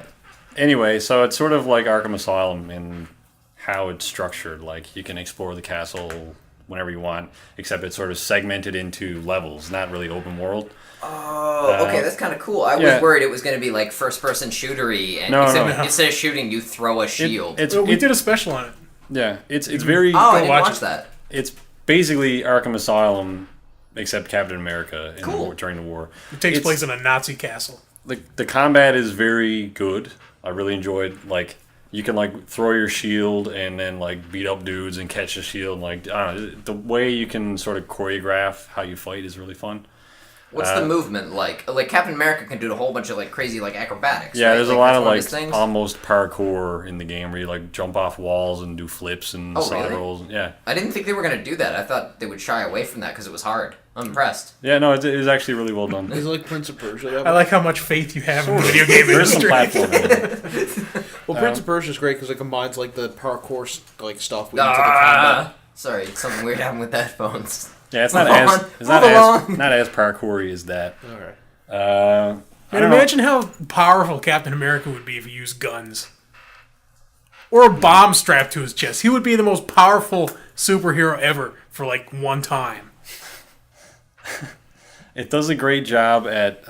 Anyway, so it's sort of like Arkham Asylum in how it's structured. Like, you can explore the castle whenever you want, except it's sort of segmented into levels, not really open world. Oh, okay, that's kind of cool. I was worried it was going to be like first-person shootery, and instead of shooting, you throw a shield. We did a special on it. Yeah, it's very... Oh, I didn't watch that. It's basically Arkham Asylum, except Captain America during the war. It takes place in a Nazi castle. The combat is very good. I really enjoyed, like, you can, like, throw your shield and then, like, beat up dudes and catch the shield. And, like, I don't know, the way you can sort of choreograph how you fight is really fun. What's the movement like? Like, Captain America can do a whole bunch of, like, crazy, like, acrobatics, Yeah, right? there's like, a lot of, like, almost parkour in the game where you, like, jump off walls and do flips and side rolls. Yeah. I didn't think they were going to do that. I thought they would shy away from that because it was hard. I'm impressed. Yeah, no, it was actually really well done. It's like Prince of Persia. I like how much faith you have in the video game There's some industry. platforming. Well, Prince of Persia is great because it combines like the parkour like stuff with the combat. Sorry, something weird happened with the headphones. Yeah, it's not as parkoury as that. All right. And imagine how powerful Captain America would be if he used guns. Or a bomb strapped to his chest. He would be the most powerful superhero ever for like one time. It does a great job at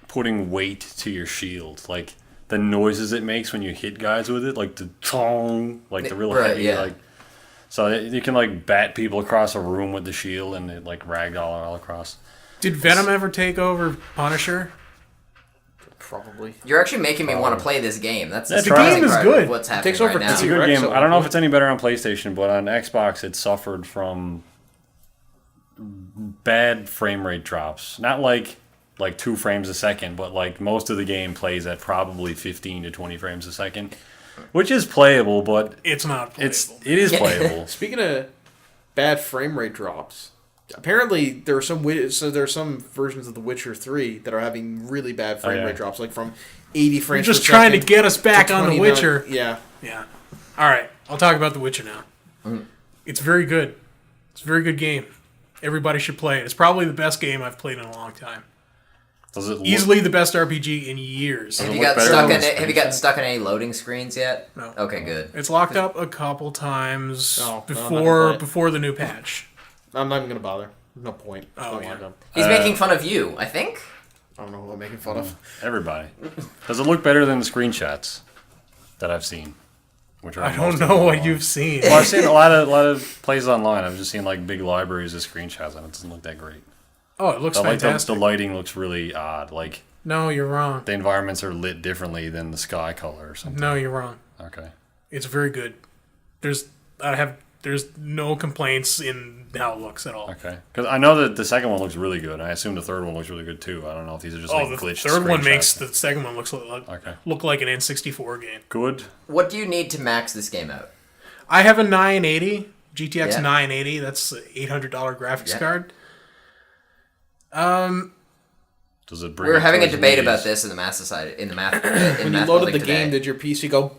putting weight to your shield. Like, the noises it makes when you hit guys with it, like the tong, like the real heavy, like... So you can, like, bat people across a room with the shield and it, like, ragdoll all across. Did Venom ever take over Punisher? Probably. You're actually making me want to play this game. That's the game is good. What's happening Takes over right now. It's a good game. I don't know if it's any better on PlayStation, but on Xbox it suffered from bad frame rate drops. Not like 2 frames a second, but like most of the game plays at probably 15 to 20 frames a second, which is playable, but it's not playable. It is playable. Speaking of bad frame rate drops, apparently there are some versions of The Witcher 3 that are having really bad frame rate drops, like from 80 frames. You're just trying to get us back on The Witcher. Yeah. All right, I'll talk about The Witcher now. It's very good. It's a very good game. Everybody should play it. It's probably the best game I've played in a long time. Does it easily the best RPG in years? Have you gotten stuck in any loading screens yet? No. Okay, good. It's locked up a couple times before the new patch. I'm not even gonna bother. No point. Oh, yeah. He's making fun of you, I think. I don't know who I'm making fun of. Everybody. Does it look better than the screenshots that I've seen? Which I don't know what you've seen. Well, I've seen a lot of places online. I've just seen like big libraries of screenshots, and it doesn't look that great. Oh, it looks fantastic. The lighting looks really odd. Like, no, you're wrong. The environments are lit differently than the sky color or something. No, you're wrong. Okay. It's very good. There's no complaints in how it looks at all. Okay. Because I know that the second one looks really good. I assume the third one looks really good too. I don't know if these are just like glitched the third one makes the second one look like an N64 game. Good. What do you need to max this game out? I have a 980 GTX 980. That's an $800 graphics card. Does it bring? We were having a debate about this in the math society. When you loaded the game, did your PC go?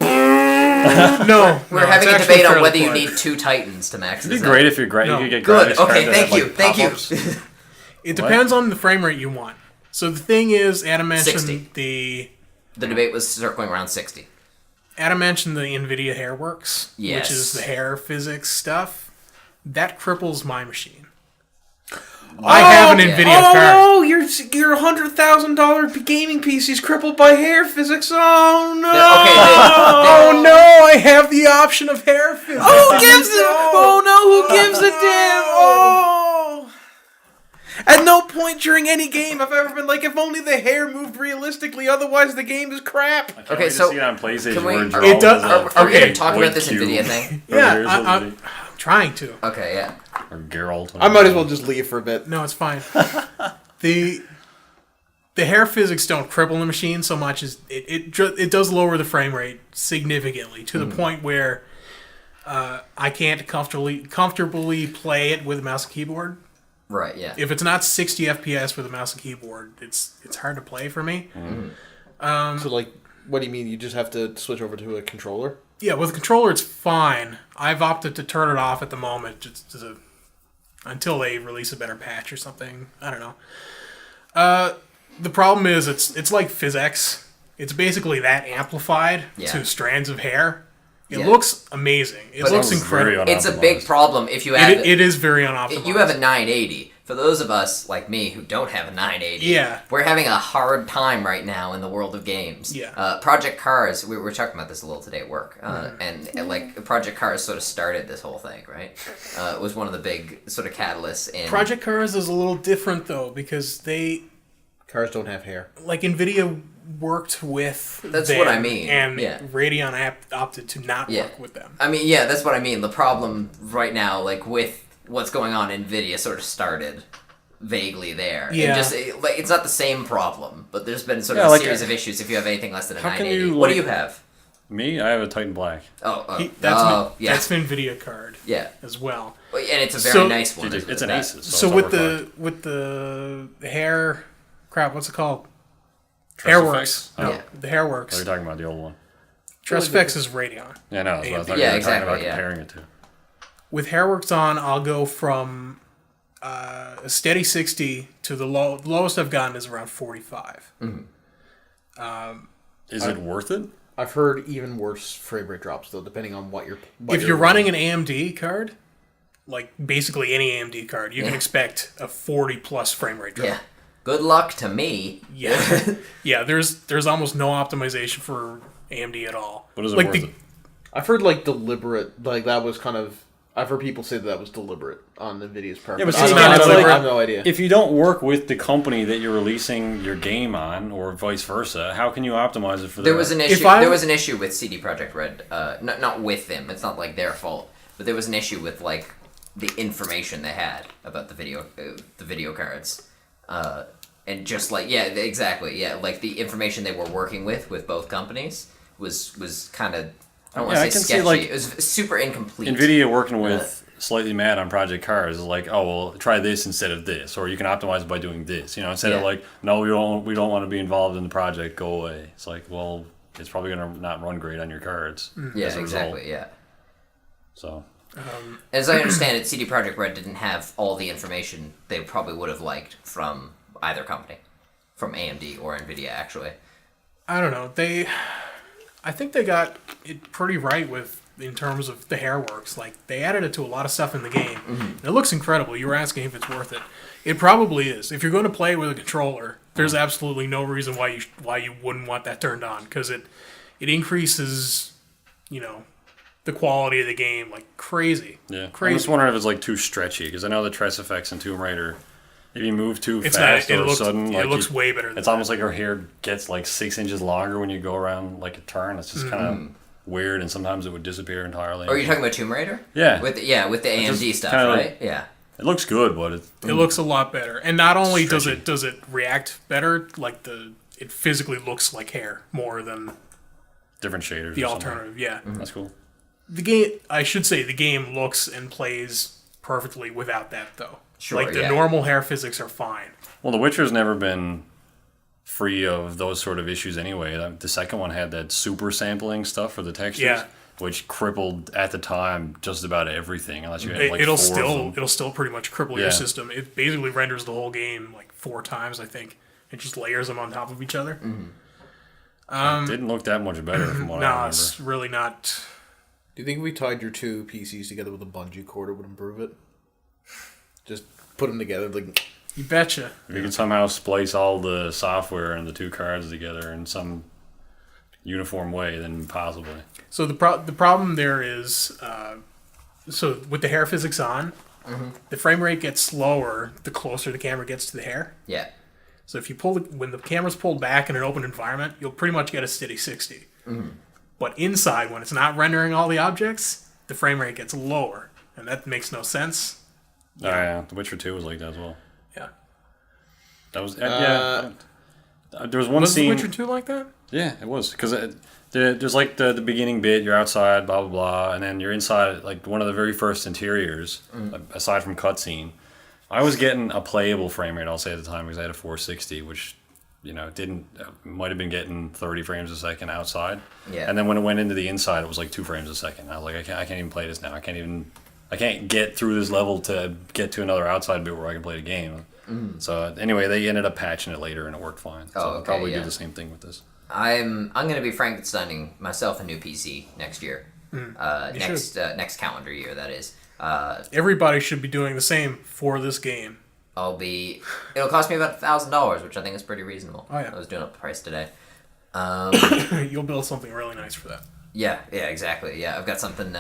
No. We were having a debate on whether you need 2 Titans to max this out. It'd be great if you could get good. graphics Okay, cards thank you. It depends on the frame rate you want. So the thing is, Adam mentioned 60. the debate was circling around 60. Adam mentioned the NVIDIA Hairworks, yes, which is the hair physics stuff. That cripples my machine. I have an NVIDIA card. Oh, your $100,000 gaming PC's crippled by hair physics. Oh no! Oh no! I have the option of hair physics. Who gives it? Oh no! Who gives a damn? Oh! At no point during any game have I ever been like, if only the hair moved realistically, otherwise the game is crap. Okay, so see it on PlayStation. It does. Are we going to talk about this NVIDIA thing? Yeah, I'm trying to. Okay, yeah. Or Geralt. I might as well just leave for a bit. No, it's fine. The hair physics don't cripple the machine so much as it does lower the frame rate significantly to the point where I can't comfortably play it with a mouse and keyboard. Right, yeah. If it's not 60 FPS with a mouse and keyboard, it's hard to play for me. So, like, what do you mean? You just have to switch over to a controller? Yeah, with a controller, it's fine. I've opted to turn it off at the moment until they release a better patch or something. I don't know. The problem is it's like physics. It's basically that amplified to strands of hair. It looks amazing. It looks incredible. It's a big problem if you have it is very unoptimized. You have a 980. For those of us like me who don't have a 980, we're having a hard time right now in the world of games. Yeah. Project Cars, we were talking about this a little today at work, and like Project Cars sort of started this whole thing, right? It was one of the big sort of catalysts in... Project Cars is a little different though, because Cars don't have hair. Like NVIDIA worked with That's them, what I mean. And Radeon opted to not work with them. I mean, that's what I mean. The problem right now, like with what's going on, NVIDIA sort of started vaguely there. Yeah. And just, it's not the same problem, but there's been sort of a series of issues if you have anything less than a 980. What do you have? Me? I have a Titan Black. That's an NVIDIA card. Yeah. As well. And it's a very nice one. It's an Asus. So with the hair... Crap, what's it called? Hairworks. Oh. The Hairworks. Are you talking about the old one? TrustFX is Radeon. Yeah, no, that's what I thought you were talking about comparing it to. With Hairworks on, I'll go from a steady 60 to the lowest I've gotten is around 45. Mm-hmm. Is it worth it? I've heard even worse frame rate drops, though, depending on what you're... If you're running an AMD card, like basically any AMD card, you can expect a 40-plus frame rate drop. Yeah. Good luck to me. Yeah. Yeah, there's almost no optimization for AMD at all. What is it like worth it? I've heard, like, deliberate... Like, that was kind of... I've heard people say that was deliberate on NVIDIA's part. Yeah, but I have no idea. If you don't work with the company that you're releasing your game on, or vice versa, how can you optimize it for There was an issue. There was an issue with CD Projekt Red. Not with them. It's not like their fault. But there was an issue with like the information they had about the video cards, and just like exactly like the information they were working with both companies was kind of. I don't want to say sketchy. Like, it was super incomplete. NVIDIA working with Slightly Mad on Project Cars is like, oh, well, try this instead of this, or you can optimize it by doing this. You know, instead of like, no, we don't want to be involved in the project. Go away. It's like, well, it's probably gonna not run great on your cards. Yeah, exactly. Yeah. So. As I understand it, CD Projekt Red didn't have all the information they probably would have liked from either company, from AMD or NVIDIA, actually. I don't know. I think they got it pretty right in terms of the Hairworks. Like, they added it to a lot of stuff in the game. Mm-hmm. It looks incredible. You were asking if it's worth it. It probably is. If you're going to play with a controller, there's absolutely no reason why you wouldn't want that turned on, because it increases, the quality of the game like crazy. Yeah, crazy. I'm just wondering if it's like too stretchy, because I know the TrustFX and Tomb Raider. If you move too fast or sudden, it looks way better. It's almost like her hair gets like 6 inches longer when you go around like a turn. It's just kind of weird, and sometimes it would disappear entirely. Oh, are you talking about Tomb Raider? Yeah. With the AMD stuff, right? Yeah. It looks good, but it looks a lot better. And not only does it react better, like it physically looks like hair more than different shaders. The alternative, yeah. Mm-hmm. That's cool. The game looks and plays perfectly without that, though. Sure, like, the normal hair physics are fine. Well, The Witcher's never been free of those sort of issues anyway. The second one had that super sampling stuff for the textures, which crippled, at the time, just about everything, unless you had, like, it'll still pretty much cripple your system. It basically renders the whole game, like, 4 times, I think. It just layers them on top of each other. Mm-hmm. It didn't look that much better from what I remember. No, it's really not. Do you think if we tied your two PCs together with a bungee cord, it would improve it? Just put them together, like... You betcha. If you can somehow splice all the software and the two cards together in some uniform way, then possibly. So the problem there is, so with the hair physics on, the frame rate gets slower the closer the camera gets to the hair. Yeah. So if you when the camera's pulled back in an open environment, you'll pretty much get a steady 60. Mm-hmm. But inside, when it's not rendering all the objects, the frame rate gets lower, and that makes no sense. Oh, yeah. The Witcher 2 was like that as well. Yeah. That was... yeah. There was one scene... Was The Witcher 2 like that? Yeah, it was. Because there's like the beginning bit, you're outside, blah, blah, blah, and then you're inside, like, one of the very first interiors, aside from cutscene. I was getting a playable frame rate, I'll say at the time, because I had a 460, which, might have been getting 30 frames a second outside. Yeah. And then when it went into the inside, it was like 2 frames a second. I was like, I can't even play this now. I can't get through this level to get to another outside bit where I can play the game. Mm. So anyway, they ended up patching it later, and it worked fine. So I'll probably do the same thing with this. I'm going to be Frankensteining myself a new PC next year. next calendar year. That is. Everybody should be doing the same for this game. It'll cost me about $1,000, which I think is pretty reasonable. Oh, yeah. I was doing up the price today. You'll build something really nice for that. Yeah, exactly. Yeah, I've got something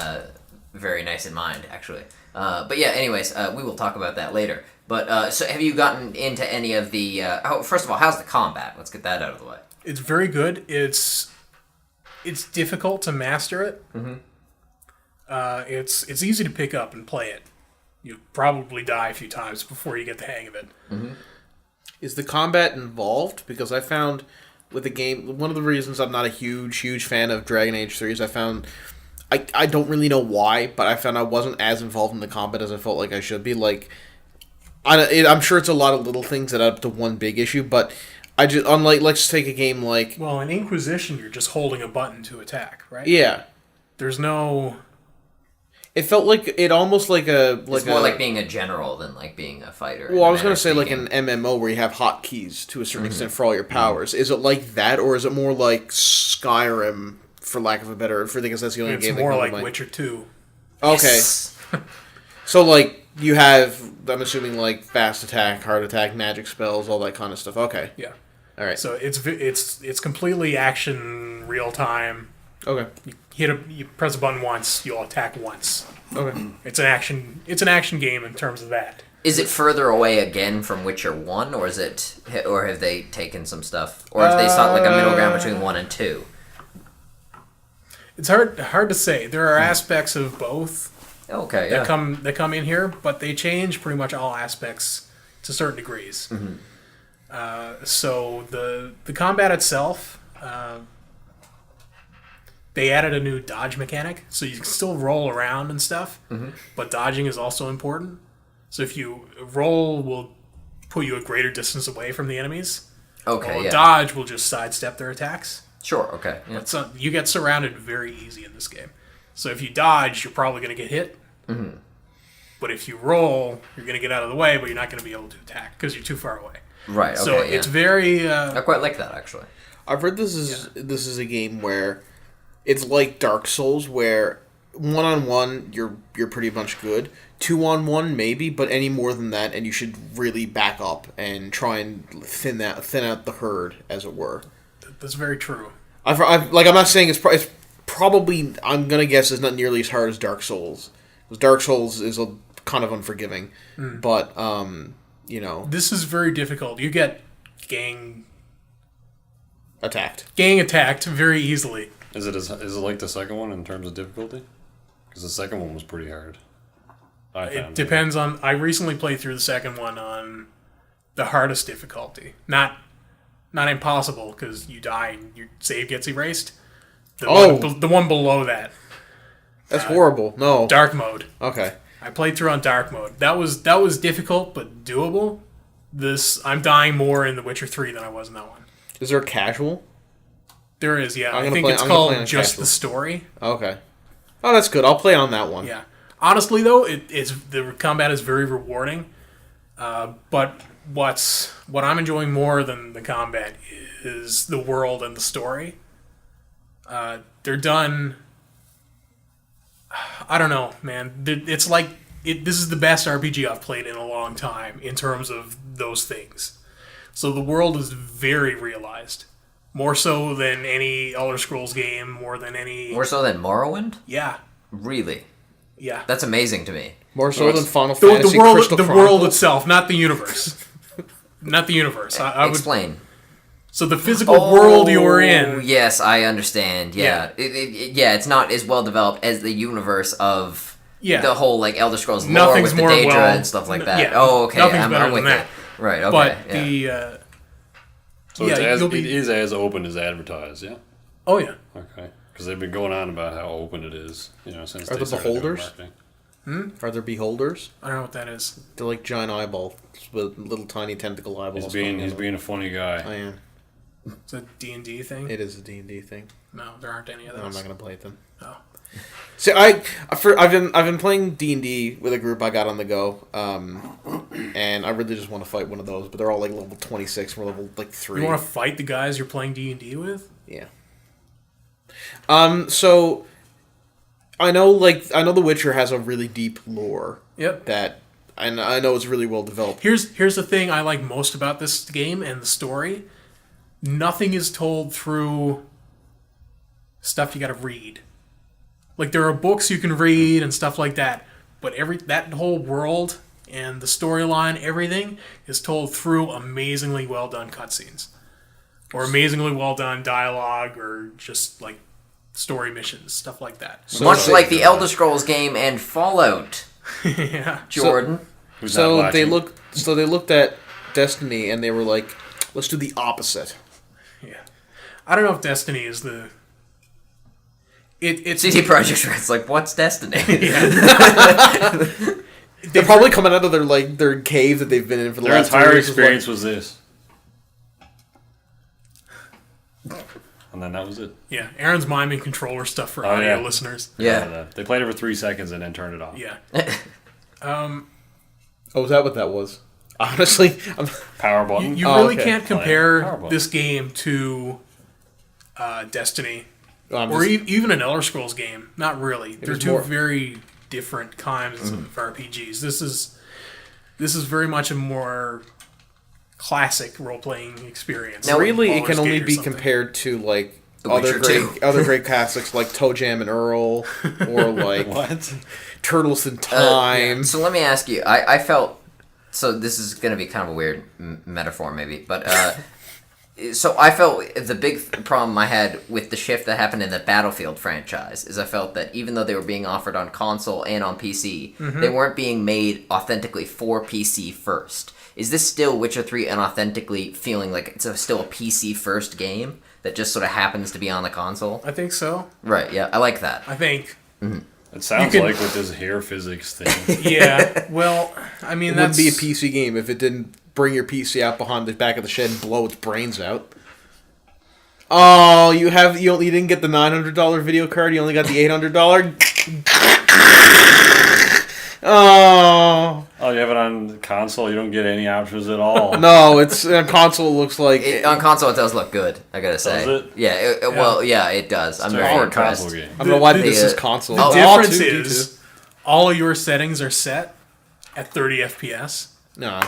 very nice in mind, actually. But yeah, anyways, we will talk about that later. But so have you gotten into any of the... first of all, how's the combat? Let's get that out of the way. It's very good. It's difficult to master it. Mm-hmm. It's easy to pick up and play it. You probably die a few times before you get the hang of it. Mm-hmm. Is the combat involved? Because I found with the game, one of the reasons I'm not a huge fan of Dragon Age 3 is I found... I don't really know why, but I found I wasn't as involved in the combat as I felt like I should be. Like, I'm sure it's a lot of little things that add up to one big issue, but I just... Unlike, let's take a game like... Well, in Inquisition, you're just holding a button to attack, right? Yeah. There's no... It felt like it almost like a It's more like being a general than like being a fighter. Well, I was going to say like an MMO where you have hotkeys to a certain extent for all your powers. Is it like that, or is it more like Skyrim, for lack of a better? Because that's the only game. It's more like Witcher 2. Okay. Yes. So like you have, I'm assuming like fast attack, hard attack, magic spells, all that kind of stuff. Okay. Yeah. All right. So it's completely action, real time. Okay. You press a button once, you'll attack once. Okay. It's an action game in terms of that. Is it further away again from Witcher 1, or have they taken some stuff, or have they sought like a middle ground between 1 and 2? It's hard to say. There are aspects of both Okay, that come in here, but they change pretty much all aspects to certain degrees. Mm-hmm. So the combat itself, they added a new dodge mechanic, so you can still roll around and stuff, but dodging is also important. So if you roll, will put you a greater distance away from the enemies. Okay, While dodge will just sidestep their attacks. Sure, okay. Yeah. But you get surrounded very easy in this game. So if you dodge, you're probably going to get hit. Mm-hmm. But if you roll, you're going to get out of the way, but you're not going to be able to attack because you're too far away. Right, okay, So it's very... I quite like that, actually. I've heard this is a game where it's like Dark Souls, where 1-on-1 you're pretty much good. 2-on-1 maybe, but any more than that, and you should really back up and try and thin out the herd, as it were. That's very true. I'm not saying it's probably, I'm gonna guess, it's not nearly as hard as Dark Souls, because Dark Souls is a kind of unforgiving. But you know, This is very difficult. You get gang attacked very easily. Is it like the second one in terms of difficulty? Because the second one was pretty hard. It depends on... I recently played through the second one on the hardest difficulty. Not impossible, because you die and your save gets erased. The one below that. That's horrible. No. Dark mode. Okay. I played through on dark mode. That was difficult, but doable. I'm dying more in The Witcher 3 than I was in that one. Is there a casual? There is, yeah. I think I'm it's gonna play called on Just casual. the Story. Okay. Oh, that's good. I'll play on that one. Yeah. Honestly, though, the combat is very rewarding. But what I'm enjoying more than the combat is the world and the story. They're done... I don't know, man. It's like... This is the best RPG I've played in a long time in terms of those things. So the world is very realized. More so than any Elder Scrolls game, more so than Morrowind? Yeah. Really? Yeah. That's amazing to me. More so than Final Fantasy Crystal the Chronicles? world itself, not the universe. Not the universe. I would Explain. So the physical world you're in. Yes, I understand. Yeah. It's not as well developed as the universe of the whole like Elder Scrolls lore Nothing's with the more Daedra and stuff like that. Yeah, Oh, okay. nothing's better I'm with than that. it. Right, okay. But So it is as open as advertised, yeah? Oh, yeah. Okay. Because they've been going on about how open it is, since Are they the started doing beholders? marketing. Are there beholders? I don't know what that is. They're like giant eyeballs with little tiny tentacle eyeballs. He's being a funny guy. I am. It's a D&D thing? It is a D&D thing. No, there aren't any of those. No, I'm not gonna play it then. Oh. See, I've been playing D&D with a group I got on the go, and I really just want to fight one of those. But they're all like level 26, we're level like 3. You want to fight the guys you're playing D&D with? Yeah. So I know The Witcher has a really deep lore. Yep. That I know is really well developed. Here's the thing I like most about this game and the story. Nothing is told through stuff you got to read. Like there are books you can read and stuff like that, but that whole world and the storyline, everything is told through amazingly well done cutscenes, or amazingly well done dialogue, or just like story missions, stuff like that. Much like the Elder Scrolls game and Fallout. Yeah. Jordan. So they looked at Destiny and they were like, let's do the opposite. Yeah. I don't know if Destiny is the... It's CD Projekt Red's like, what's Destiny? They're probably coming out of their cave that they've been in for the last 2 entire years. experience was this. And then that was it. Yeah, Aaron's miming controller stuff for audio listeners. Yeah. They played it for 3 seconds and then turned it off. Yeah. Oh, is that what that was? Honestly, Power button. You really okay. can't compare Powerball. this game to Destiny I'm or just- even an Elder Scrolls game. Not really. They're was two more- very different kinds of RPGs. This is very much a more classic role-playing experience. Now, really, it Baldur's can only Gate or be something. compared to like The other Witcher 2. great classics like Toe Jam and Earl, or like What? Turtles in Time. So let me ask you. I felt... So this is going to be kind of a weird metaphor, maybe. But so I felt the big problem I had with the shift that happened in the Battlefield franchise is I felt that even though they were being offered on console and on PC, they weren't being made authentically for PC first. Is this still Witcher 3 and authentically feeling like it's still a PC first game that just sort of happens to be on the console? I think so. Right, yeah, I like that. I think... It sounds You can- like with this hair physics thing. Yeah, well, I mean, It that's... wouldn't be a PC game if it didn't bring your PC out behind the back of the shed and blow its brains out. Oh, you didn't get the $900 video card. You only got the $800. Oh Oh, you have it on console. You don't get any options at all. no, it's on console. It looks like On console, it does look good, I gotta say. Does it? Yeah, well, yeah, it does. I'm It's very a impressed. console game. I don't know why the- this the- is console. The Oh, difference R2D2. is all of your settings are set at 30 FPS. No.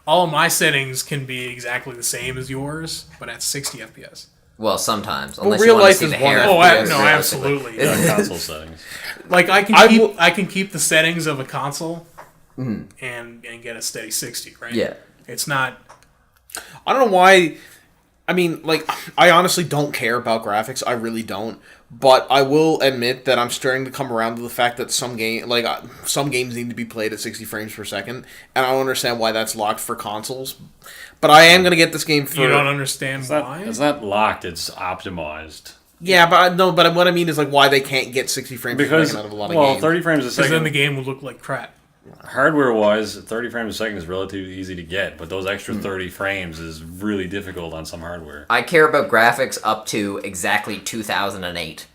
All of my settings can be exactly the same as yours, but at 60 FPS. Well, sometimes, unless real you want life to see is the one hair. FPS. Oh, Yes, no, realistically. absolutely. Yeah, console settings. Like I can keep the settings of a console and get a steady 60, right? Yeah. It's not. I don't know why. I mean, like, I honestly don't care about graphics. I really don't. But I will admit that I'm starting to come around to the fact that some games need to be played at 60 frames per second, and I don't understand why that's locked for consoles. But I am gonna get this game for. You don't understand why? It's not locked. It's optimized. Yeah, but what I mean is like why they can't get 60 frames per Because, second out of a lot of well, games. 30 frames a Because then second, the game would look like crap. hardware-wise, 30 frames a second is relatively easy to get, but those extra 30 frames is really difficult on some hardware. I care about graphics up to exactly 2008.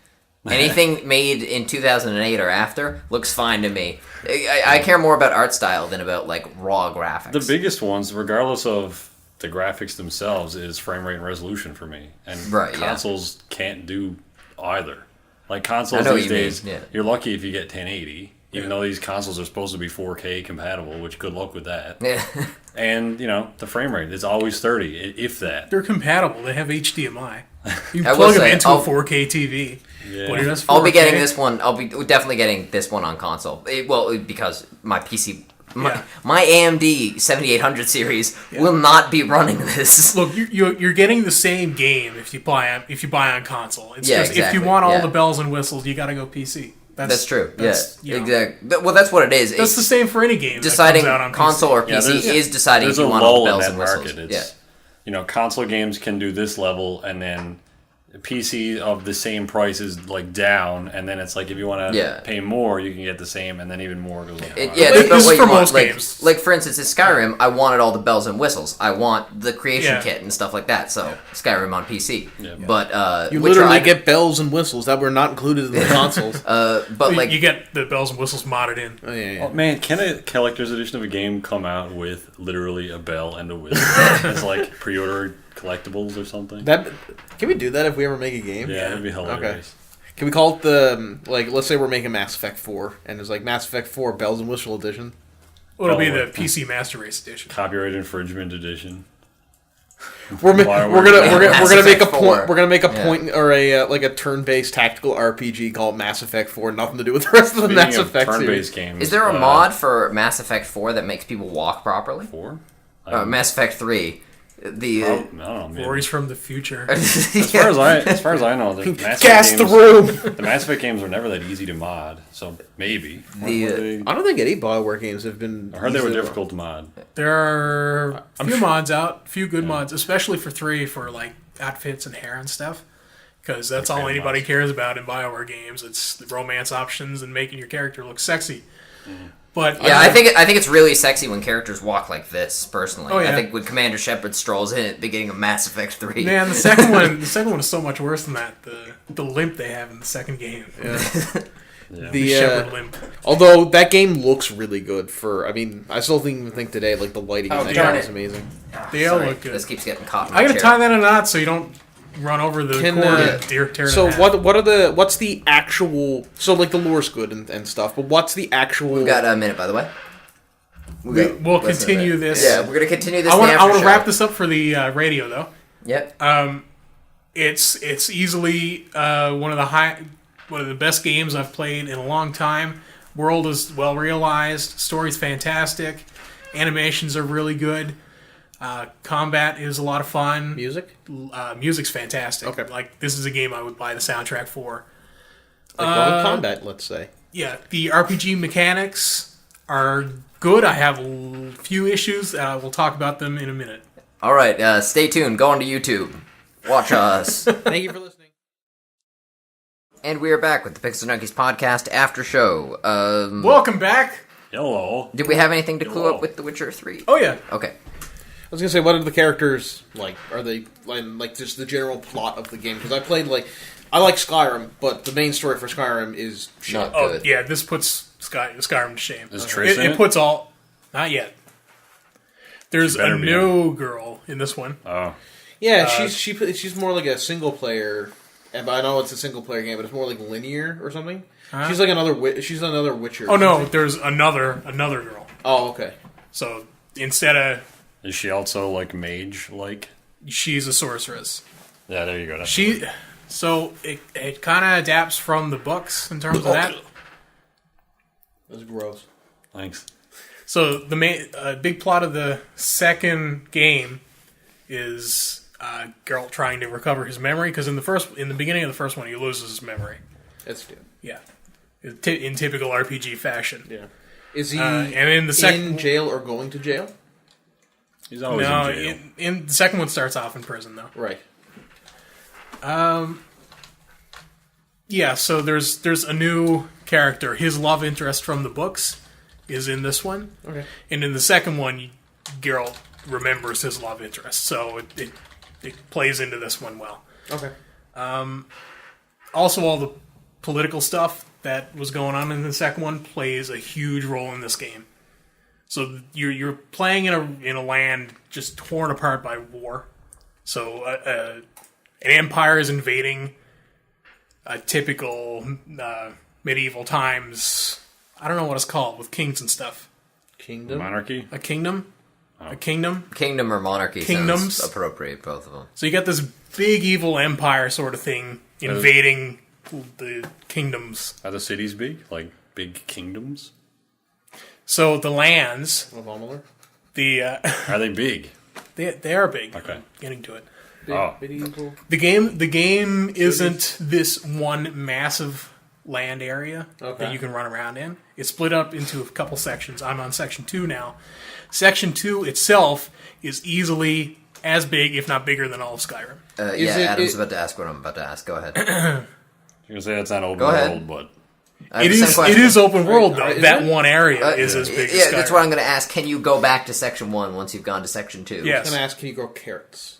Anything made in 2008 or after looks fine to me. I care more about art style than about like raw graphics. The biggest ones, regardless of the graphics themselves, is frame rate and resolution for me. And Right, yeah. consoles can't do either. Like I consoles know what these you mean, days, yeah. you're lucky if you get 1080. Even though these consoles are supposed to be 4K compatible, which good luck with that. Yeah. And, the frame rate is always 30, if that. They're compatible. They have HDMI. You I will plug them say, into a 4K TV. Yeah. But it has I'll be 4K. getting this one. I'll be definitely getting this one on console. Because my PC, Yeah. my AMD 7800 series will not be running this. Look, you're getting the same game if you buy on console. It's Yeah, just if exactly, you want all yeah. the bells and whistles, you got to go PC. That's true. That's, Yeah, you know, exactly. Well, that's what it is. That's the same for any game. Deciding that comes out on console PC. or PC is deciding if There's you a want all the lull in bells that and whistles. market. Yeah. It's, console games can do this level, and then PC of the same price is like down, and then it's like if you want to Yeah. pay more, you can get the same, and then even more goes up. Yeah, Like, it's about this is what you for want. most like, games. like for instance, in Skyrim, I wanted all the bells and whistles. I want the creation Yeah. kit and stuff like that. So Skyrim on PC. Yeah. But you Witcher, literally I- get bells and whistles that were not included in the consoles. but like you get the bells and whistles modded in. Oh, yeah. Oh, man, can a collector's edition of a game come out with literally a bell and a whistle as like pre-order collectibles or something? Can we do that if we ever make a game? Yeah, that'd be hilarious. Can we call it the like? Let's say we're making Mass Effect 4, and it's like Mass Effect 4 Bells and Whistle Edition. It'll be the PC Master Race edition. Copyright infringement edition. We're gonna make a Effect 4. point. We're gonna make a point or a like a turn-based tactical RPG called Mass Effect 4. Nothing to do with the rest of the Mass Effect series. Turn-based games. Is there a mod for Mass Effect 4 that makes people walk properly? 4? Mass Effect 3. I don't know. Maybe. Glories from the future. As far as I know, the Mass Gas Effect the games, room. the Mass Effect games were never that easy to mod. So maybe. The, I don't think any BioWare games have been. I heard they were easy to- difficult to mod. There are a few mods out, a few good mods, especially for 3 for like outfits and hair and stuff. Because that's all anybody cares about in BioWare games. It's the romance options and making your character look sexy. But yeah, I think it's really sexy when characters walk like this. Personally, Oh, yeah. I think when Commander Shepard strolls in at the begining of Mass Effect 3. man, the second one is so much worse than that. The limp they have in the second game. Yeah. The Shepard limp. Although that game looks really good for, I mean, I still think today like the lighting in that darn game it. is amazing. They all Sorry, look good. This keeps getting caught in my I gotta chair. tie that in a knot so you don't run over the Can, cord uh, and tear it So in half. what's the actual? So like the lore's good and stuff, but what's the actual? We've got a minute, by the way. We'll continue this. Yeah, we're gonna continue this. I want to to wrap this up for the radio though. Yep. It's easily one of the best games I've played in a long time. World is well realized, story's fantastic, animations are really good, combat is a lot of fun, music. music's fantastic. Okay. Like this is a game I would buy the soundtrack for. Like Mortal Kombat, let's say. Yeah, the RPG mechanics are good. I have a few issues. We'll talk about them in a minute. All right. Stay tuned. Go onto YouTube. Watch us. Thank you for listening. And we are back with the Pixel Junkies podcast after show. Welcome back. Hello. Did we have anything to clue Hello. up with The Witcher 3? Oh yeah. Okay. I was gonna say, what are the characters like? Are they like just the general plot of the game? Because I like Skyrim, but the main story for Skyrim is shit. Not Oh good. yeah, this puts Skyrim to shame. Is Triss in It it? puts all. Not yet. There's better a be new girl in this one. Oh. Yeah, she's more like a single player. And I know it's a single player game, but it's more like linear or something. Huh? She's like another Witcher. Oh no, there's another girl. Oh, okay. So instead of Is she also like mage like? she's a sorceress. Yeah, there you go. That's So it kind of adapts from the books in terms of that. That's gross. Thanks. So the main big plot of the second game is Geralt trying to recover his memory because in the beginning of the first one he loses his memory. That's stupid. Yeah, in typical RPG fashion. Yeah. Is he And in the second in jail or going to jail? He's always no, in jail. in the second one starts off in prison though. Right. Yeah, so there's a new character. His love interest from the books is in this one. Okay. And in the second one, Geralt remembers his love interest, so it plays into this one well. Okay. Also, all the political stuff that was going on in the second one plays a huge role in this game. So you're playing in a land just torn apart by war. So an empire is invading a typical medieval times. I don't know what it's called with kings and stuff. Kingdom. Monarchy. A kingdom. A kingdom. Kingdom or monarchy Kingdoms. sounds appropriate, both of them. So you got this big evil empire sort of thing invading the kingdoms. Are the cities big? Like big kingdoms? So the lands, Of Amalur? Are they big? they are big. Okay. Getting to it. Oh. Medieval. The game isn't this one massive land area Okay. that you can run around in. It's split up into a couple sections. I'm on section 2 now. Section 2 itself is easily as big, if not bigger, than all of Skyrim. Adam's about to ask what I'm about to ask. Go ahead. You're gonna say that's not open Go ahead. world, but I have It the same is question. it is open world though. Is That it? one area is as big as Yeah, Skyrim. that's what I'm going to ask. Can you go back to section 1 once you've gone to section 2? I Yes. was going to ask, can you grow carrots?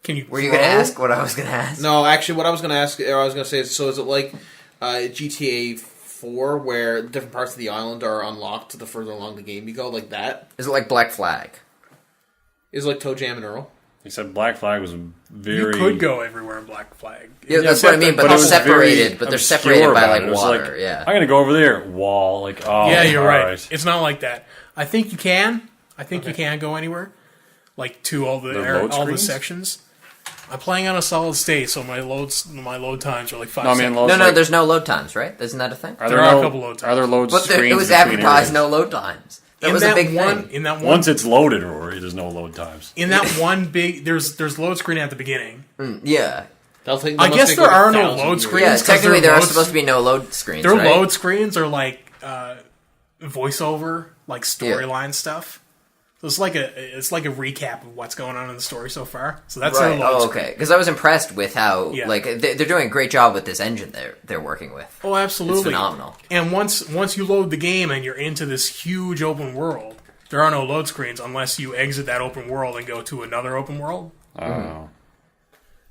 Can you? Were you going to grow? ask what I was going to ask? No, actually, what I was going to ask, or I was going to say, is, so is it like GTA 4, where different parts of the island are unlocked the further along the game you go, like that? Is it like Black Flag? Is it like Toe Jam and Earl? Except Black Flag was very. You could go everywhere in Black Flag. Yeah, that's what I mean. But they're separated. But they're separated by like water. Like, yeah. I'm gonna go over there. Wall. Like oh. Yeah, you're right. Right. It's not like that. I think you can. You can go anywhere, like to all the sections. I'm playing on a solid state, so my load times are like 5 seconds. No, there's no load times, right? Isn't that a thing? There are a couple load times. Are there load but screens? It was advertised no load times. That was a big thing. In that one, once it's loaded, Rory, there's no load times. In that one big, there's load screen at the beginning. Yeah. I guess there are no load screens. Yeah, technically there are supposed to be no load screens. Their load screens are like voiceover, like storyline stuff. So it's like a recap of what's going on in the story so far. So that's right. their load okay. Because I was impressed with how like they're doing a great job with this engine they're working with. Oh, absolutely, it's phenomenal. And once you load the game and you're into this huge open world, there are no load screens unless you exit that open world and go to another open world. Oh.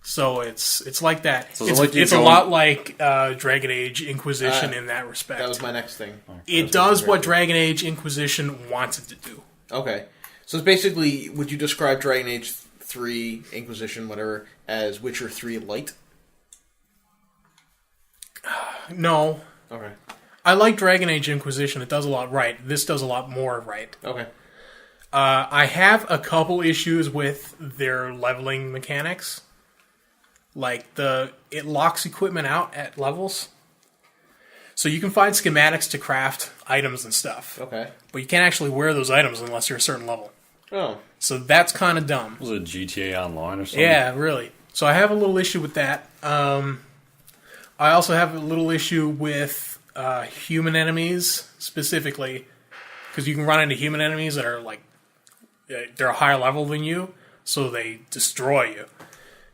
So it's like that. So it's a lot like Dragon Age Inquisition in that respect. That was my next thing. It does what Dragon Age Inquisition wants it to do. Okay. So it's basically, would you describe Dragon Age 3, Inquisition, whatever, as Witcher 3 Lite? No. Okay. I like Dragon Age Inquisition. It does a lot right. This does a lot more right. Okay. I have a couple issues with their leveling mechanics. Like, it locks equipment out at levels. So you can find schematics to craft items and stuff. Okay. But you can't actually wear those items unless you're a certain level. Oh. So that's kind of dumb. Was it GTA Online or something? Yeah, really. So I have a little issue with that. I also have a little issue with human enemies, specifically. Because you can run into human enemies that are like, they're a higher level than you, so they destroy you.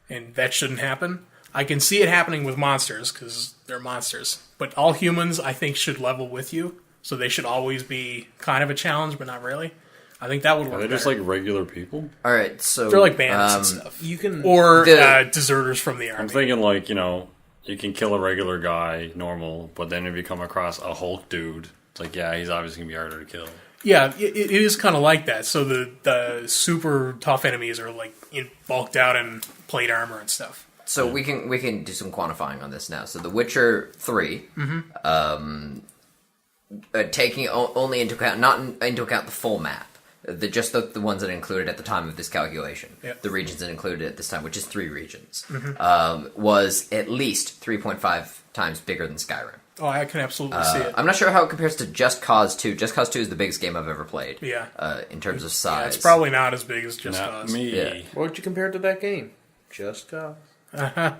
And that shouldn't happen. I can see it happening with monsters, because they're monsters. But all humans, I think, should level with you. So they should always be kind of a challenge, but not really. I think that would work. Are they just like regular people? All right, so they're like bandits and stuff. You can deserters from the army. I'm thinking like you can kill a regular guy normal, but then if you come across a Hulk dude, it's like he's obviously gonna be harder to kill. Yeah, it is kind of like that. So the super tough enemies are like bulked out in plate armor and stuff. So we can do some quantifying on this now. So The Witcher 3, taking only into account, not into account the full map, just the ones that are included at the time of this calculation, the regions that included at this time, which is 3 regions, was at least 3.5 times bigger than Skyrim. Oh, I can absolutely see it. I'm not sure how it compares to Just Cause 2. Just Cause 2 is the biggest game I've ever played. Yeah. In terms of size. Yeah, it's probably not as big as Just Not Cause. me. Yeah. What would you compare it to that game? Just Cause. Yeah.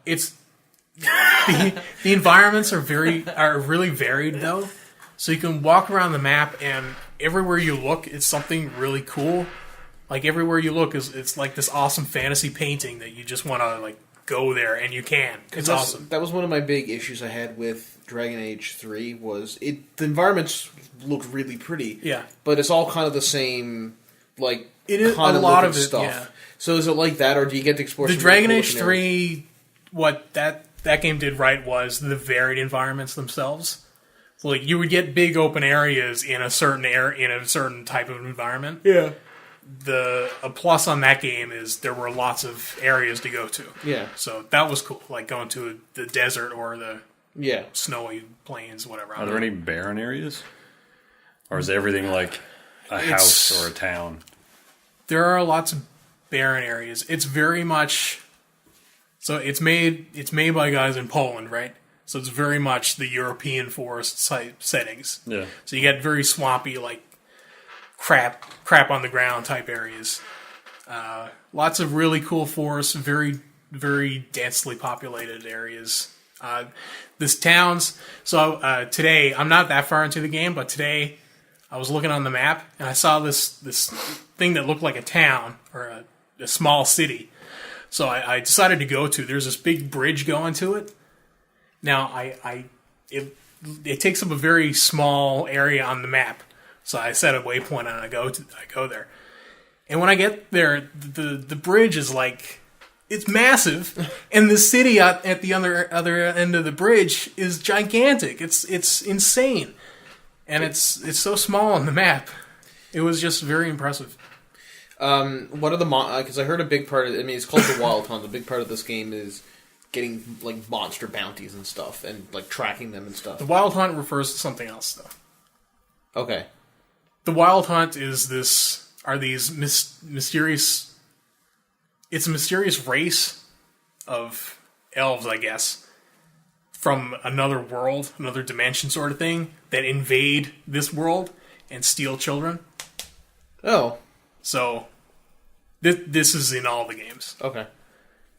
It's the environments are really varied though, so you can walk around the map and everywhere you look it's something really cool. Like everywhere you look it's like this awesome fantasy painting that you just want to like go there and you can. It's awesome. That was one of my big issues I had with Dragon Age 3 was the environments looked really pretty. Yeah, but it's all kind of the same like it is kind a lot of stuff. Yeah. So is it like that, or do you get to explore the some Dragon really Age cool looking areas? 3? What that game did right was the varied environments themselves. So like you would get big open areas in a certain type of environment. Yeah. A plus on that game is there were lots of areas to go to. Yeah. So that was cool, like going to the desert or the snowy plains, whatever. Are there any barren areas, or is everything like a house or a town? There are lots of barren areas. It's very much so it's made by guys in Poland, right? So it's very much the European forest type settings. Yeah. So you get very swampy, like crap on the ground type areas. Lots of really cool forests, very, very densely populated areas. This towns. So today, I'm not that far into the game, but today I was looking on the map and I saw this thing that looked like a town or a small city. So I decided to go to. There's this big bridge going to it. Now it takes up a very small area on the map. So I set a waypoint and I go there. And when I get there, the bridge is like, it's massive, and the city at the other end of the bridge is gigantic. It's insane, and it's so small on the map. It was just very impressive. What are the because I heard a big part of I mean it's called the Wild Hunt. A big part of this game is getting like monster bounties and stuff and like tracking them and stuff. The Wild Hunt refers to something else though. Okay. The Wild Hunt is these mysterious. It's a mysterious race of elves, I guess, from another world, another dimension sort of thing, that invade this world and steal children. Oh. So, this is in all the games. Okay.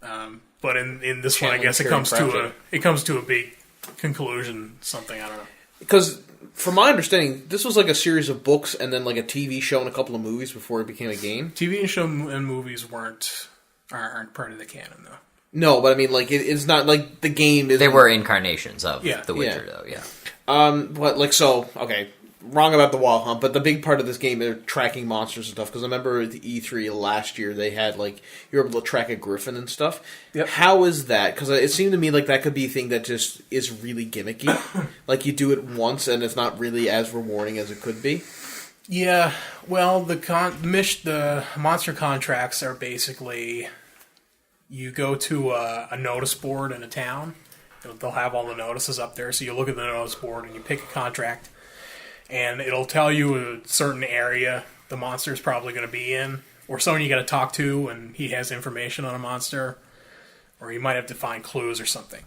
But in this one, I guess it comes to a big conclusion. Something, I don't know. Because from my understanding, this was like a series of books and then like a TV show and a couple of movies before it became a game. TV and show and movies aren't part of the canon though. No, but I mean, like it's not like the game. They were incarnations of The Witcher, Yeah. though. Yeah. But like okay, wrong about the Wild Hunt, but the big part of this game is tracking monsters and stuff. Because I remember at the E3 last year, they had like you were able to track a griffin and stuff. Yep. How is that? Because it seemed to me like that could be a thing that just is really gimmicky. Like you do it once and it's not really as rewarding as it could be. Yeah, well, the monster contracts are basically you go to a notice board in a town. They'll have all the notices up there, so you look at the notice board and you pick a contract, and it'll tell you a certain area the monster's probably going to be in, or someone you got to talk to and he has information on a monster, or you might have to find clues or something.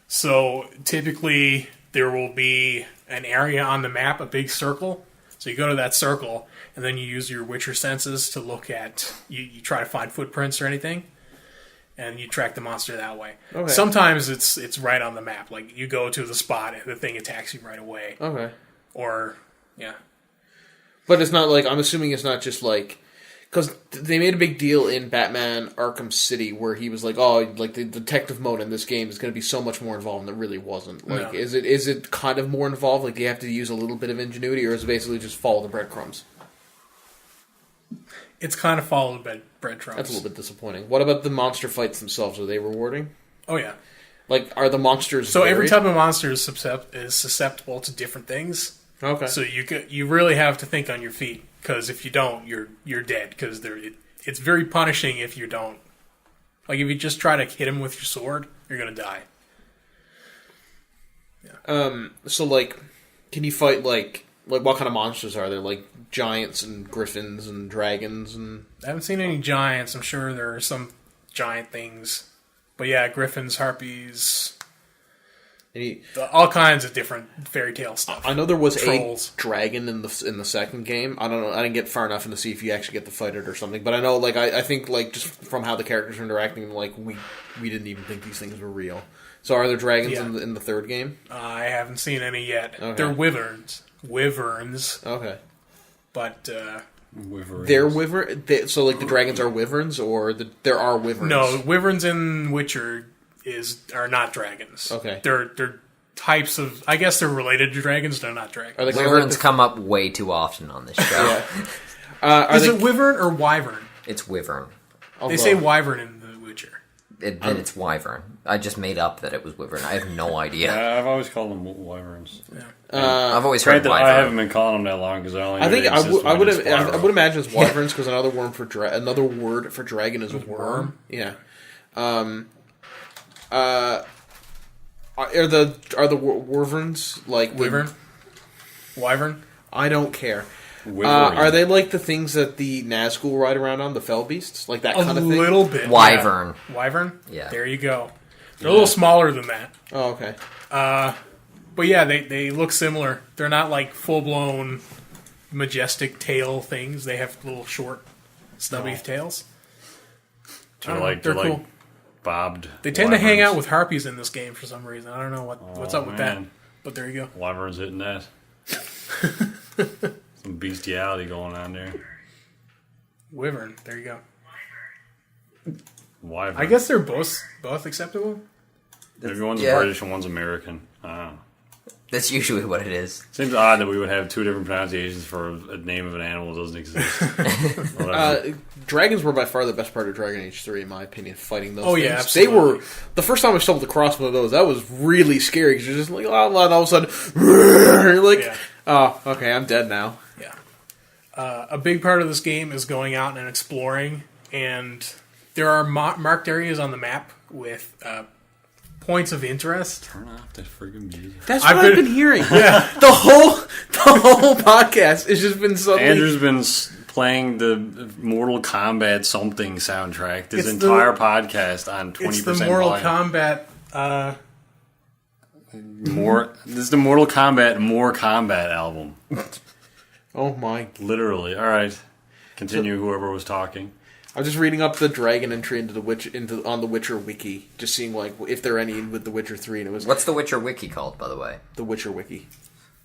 So typically there will be an area on the map, a big circle. So you go to that circle, and then you use your Witcher senses to look at, you try to find footprints or anything, and you track the monster that way. Okay. Sometimes it's right on the map. Like, you go to the spot, and the thing attacks you right away. Okay. Or, yeah. But it's not like, I'm assuming it's not just like, because they made a big deal in Batman Arkham City where he was like, oh, like the detective mode in this game is going to be so much more involved, and it really wasn't. Like, No. is it kind of more involved? Like, do you have to use a little bit of ingenuity, or is it basically just follow the breadcrumbs? It's kind of followed by breadcrumbs. That's a little bit disappointing. What about the monster fights themselves? Are they rewarding? Oh, yeah. Like, are the monsters So every varied? type of monster is susceptible to different things. Okay. So you really have to think on your feet, because if you don't, you're dead. Because it's very punishing if you don't. Like, if you just try to hit him with your sword, you're gonna die. So like, can you fight like what kind of monsters are there? Like giants and griffins and dragons and. I haven't seen any giants. I'm sure there are some giant things, but yeah, griffins, harpies, all kinds of different fairy tale stuff. I know there was Trolls. a dragon in the second game. I don't know. I didn't get far enough in to see if you actually get to fight it or something. But I know, like, I think, like, just from how the characters are interacting, like, we didn't even think these things were real. So are there dragons Yeah. in the third game? I haven't seen any yet. Okay. They're wyverns. Okay. But Wyverns. They're so, like, the dragons are wyverns, or there are wyverns? no, wyverns in Witcher are not dragons. Okay. They're types of. I guess they're related to dragons. They're not dragons. Are they Wyverns come up way too often on this show. Yeah. Is it wyvern or wyvern? It's wyvern. They say wyvern in The Witcher. Then it's wyvern. I just made up that it was wyvern. I have no idea. I've always called them wyverns. I've always heard Granted, wyvern. I haven't been calling them that long because I only. I think knew they existed I when would it's Spyro. imagine it's wyverns because another word for dragon is a worm. Yeah. Are the wyverns like Wyvern? I don't care. Wyvern. Are they like the things that the Nazgul ride around on, the fell beasts, like that A kind of thing? little bit. Wyvern. Yeah. Wyvern? Yeah. There you go. They're a little smaller than that. Oh, okay. But yeah, they look similar. They're not like full-blown majestic tail things. They have little short, stubby tails. They're like they're they're cool. like bobbed. They tend to hang wyverns. out with harpies in this game for some reason. I don't know what's up with that. man. But there you go. Wyverns hitting that. Some bestiality going on there. Wyvern. There you go. Wyvern. I guess they're both acceptable. Maybe one's Yeah. British and one's American. I don't know. That's usually what it is. Seems odd that we would have two different pronunciations for a name of an animal that doesn't exist. Whatever. Dragons were by far the best part of Dragon Age 3, in my opinion, fighting those Oh, things. yeah, They were... absolutely. The first time I stumbled across one of those, that was really scary, because you're just like, oh, and all of a sudden, you're like, Yeah. oh, okay, I'm dead now. Yeah. a big part of this game is going out and exploring, and there are marked areas on the map with points of interest. Turn off that friggin' music. That's what I've been hearing. Yeah, the whole podcast has just been suddenly. Andrew's been playing the Mortal Kombat something soundtrack this entire podcast on 20% It's the Mortal volume. Kombat. This is the Mortal Kombat More Combat album. Oh my! Literally. All right. Continue. Whoever was talking. I was just reading up the dragon entry on the Witcher wiki, just seeing like if there are any with The Witcher 3, and it was What's the Witcher wiki called, by the way? the Witcher wiki.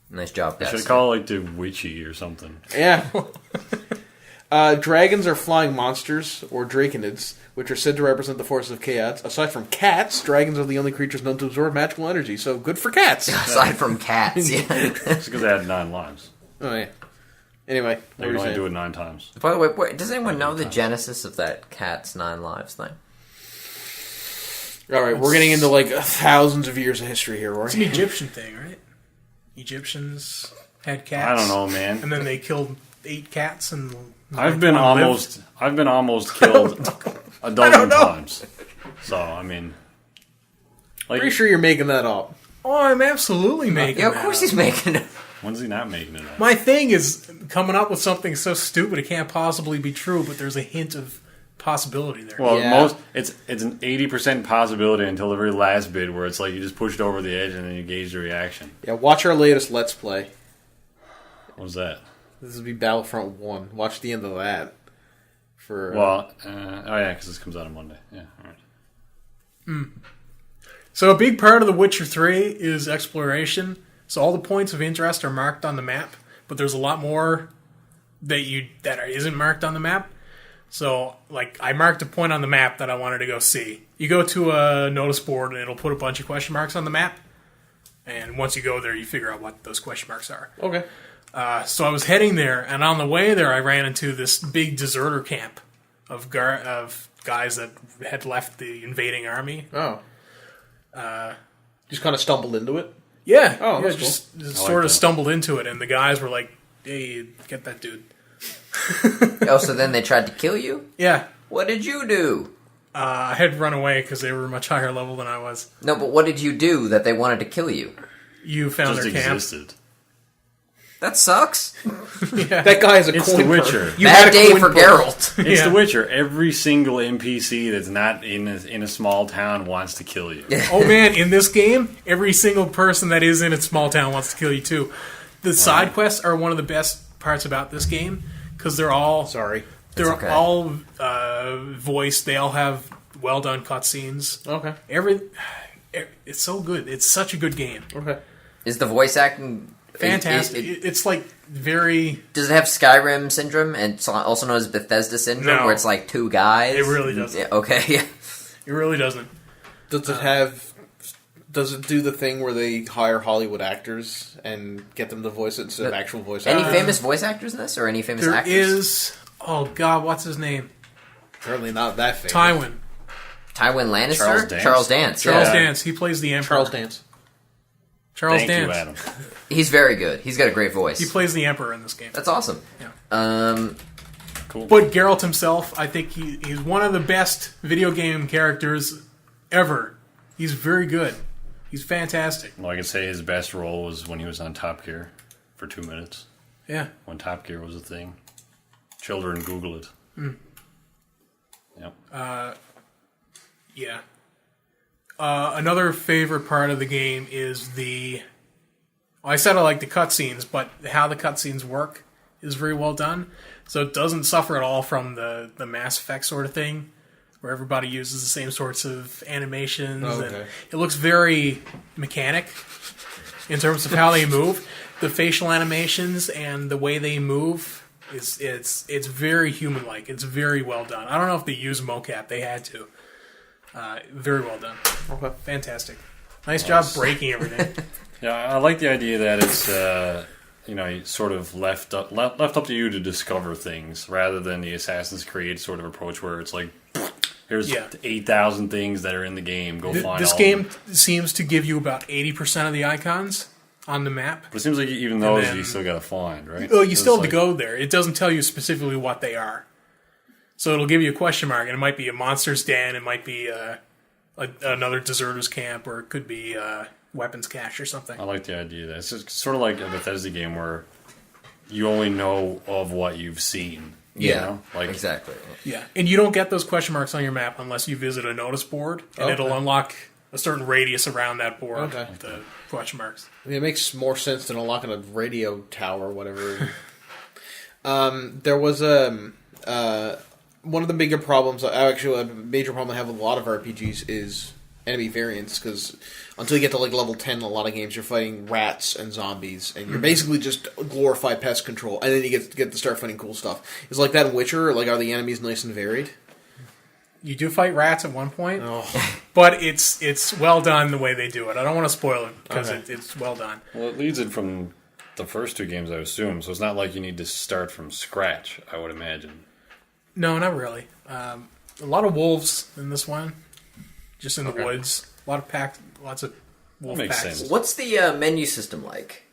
Nice job, I guys. should call it like the Witchy or something. Yeah. Dragons are flying monsters, or draconids, which are said to represent the forces of chaos. Aside from cats, dragons are the only creatures known to absorb magical energy, so good for cats. Aside from cats, yeah. It's because they had 9 lives. Oh, yeah. Anyway, what They were can you only saying? do it 9 times. By the way, does anyone know the genesis of that cat's 9 lives thing? All right, we're getting into like thousands of years of history here, It's an Rory. Egyptian thing, right? Egyptians had cats. I don't know, man. And then they killed 8 cats and I've been one lived. almost killed a dozen times. So I mean, like, Pretty sure you're making that up. Oh, I'm absolutely making Yeah, of that course up. he's making it. when's he not making it up? My thing is coming up with something so stupid it can't possibly be true, but there's a hint of possibility there. Well, Yeah. it's an 80% possibility until the very last bit where it's like you just pushed over the edge and then you gauge the reaction. Yeah, watch our latest Let's Play. What was that? This will be Battlefront 1. Watch the end of that. For Well, oh yeah, because this comes out on Monday. Yeah, all right. So a big part of The Witcher 3 is exploration. So all the points of interest are marked on the map, but there's a lot more that isn't marked on the map. So, like, I marked a point on the map that I wanted to go see. You go to a notice board, and it'll put a bunch of question marks on the map. And once you go there, you figure out what those question marks are. Okay. So I was heading there, and on the way there, I ran into this big deserter camp of guys that had left the invading army. Oh. Just kind of stumbled into it. Yeah. Oh, yeah, that's just like sort of that. stumbled into it, and the guys were like, "Hey, get that dude." Oh, so then they tried to kill you? Yeah. What did you do? I had run away because they were much higher level than I was. No, but what did you do that they wanted to kill you? You found Just their camp. existed. That sucks. That guy is a It's coin The Witcher. purse. You had Bad a day coin for purse. Geralt. It's Yeah. The Witcher. Every single NPC that's not in a small town wants to kill you. Oh man, in this game, every single person that is in a small town wants to kill you too. The side quests are one of the best parts about this game because they're all Sorry. they're okay. all voiced. They all have well done cutscenes. Okay. It's so good. It's such a good game. Okay. Is the voice acting Fantastic. It's like very. does it have Skyrim syndrome, and it's also known as Bethesda syndrome, No. where it's like 2 guys? It really doesn't. Yeah, okay, yeah. It really doesn't. Does it have? Does it do the thing where they hire Hollywood actors and get them to voice it instead of actual voice Any actors? famous voice actors in this, or any famous There actors? is. Oh God, what's his name? Apparently not that famous. Tywin. Tywin Lannister? Charles Dance. Charles Dance. Charles yeah. Dance. He plays the Emperor. Charles Dance. Charles Thank Dance. you, Adam. He's very good. He's got a great voice. He plays the Emperor in this game. That's awesome. Yeah. Cool. But Geralt himself, I think he's one of the best video game characters ever. He's very good. He's fantastic. Well, I can say his best role was when he was on Top Gear for 2 minutes. Yeah. When Top Gear was a thing. Children, Google it. Yep. Yeah. Another favorite part of the game is I said I like the cutscenes, but how the cutscenes work is very well done. So it doesn't suffer at all from the Mass Effect sort of thing, where everybody uses the same sorts of animations. Oh, And okay. it looks very mechanic in terms of how they move. The facial animations and the way they move, it's very human-like. It's very well done. I don't know if they use mocap. They had to. Very well done. Okay. Fantastic. Nice job breaking everything. Yeah, I like the idea that it's sort of left up to you to discover things rather than the Assassin's Creed sort of approach where it's like, here's Yeah. 8,000 things that are in the game. Go find This all game of them. seems to give you about 80% of the icons, on the map. But it seems like even those then- you still gotta find, right? Oh, you still have It's to go there. It doesn't tell you specifically what they are. So it'll give you a question mark, and it might be a monster's den, it might be another deserter's camp, or it could be weapons cache or something. I like the idea of that. It's just sort of like a Bethesda game where you only know of what you've seen. You know? Like, exactly. Yeah, and you don't get those question marks on your map unless you visit a notice board, and it'll unlock a certain radius around that board with the question marks. I mean, it makes more sense than unlocking a radio tower or whatever. There was one of the bigger problems, actually a major problem I have with a lot of RPGs is enemy variants, because until you get to like level 10 in a lot of games, you're fighting rats and zombies, and you're basically just glorified pest control, and then you get to start fighting cool stuff. Is like that in Witcher? Like, are the enemies nice and varied? You do fight rats at one point, but it's well done the way they do it. I don't want to spoil it, because it's well done. well, it leads it from the first two games, I assume, so it's not like you need to start from scratch, I would imagine. No, not really. A lot of wolves in this one, just in the woods. A lot of packs, lots of wolf Makes packs. sense. What's the menu system like?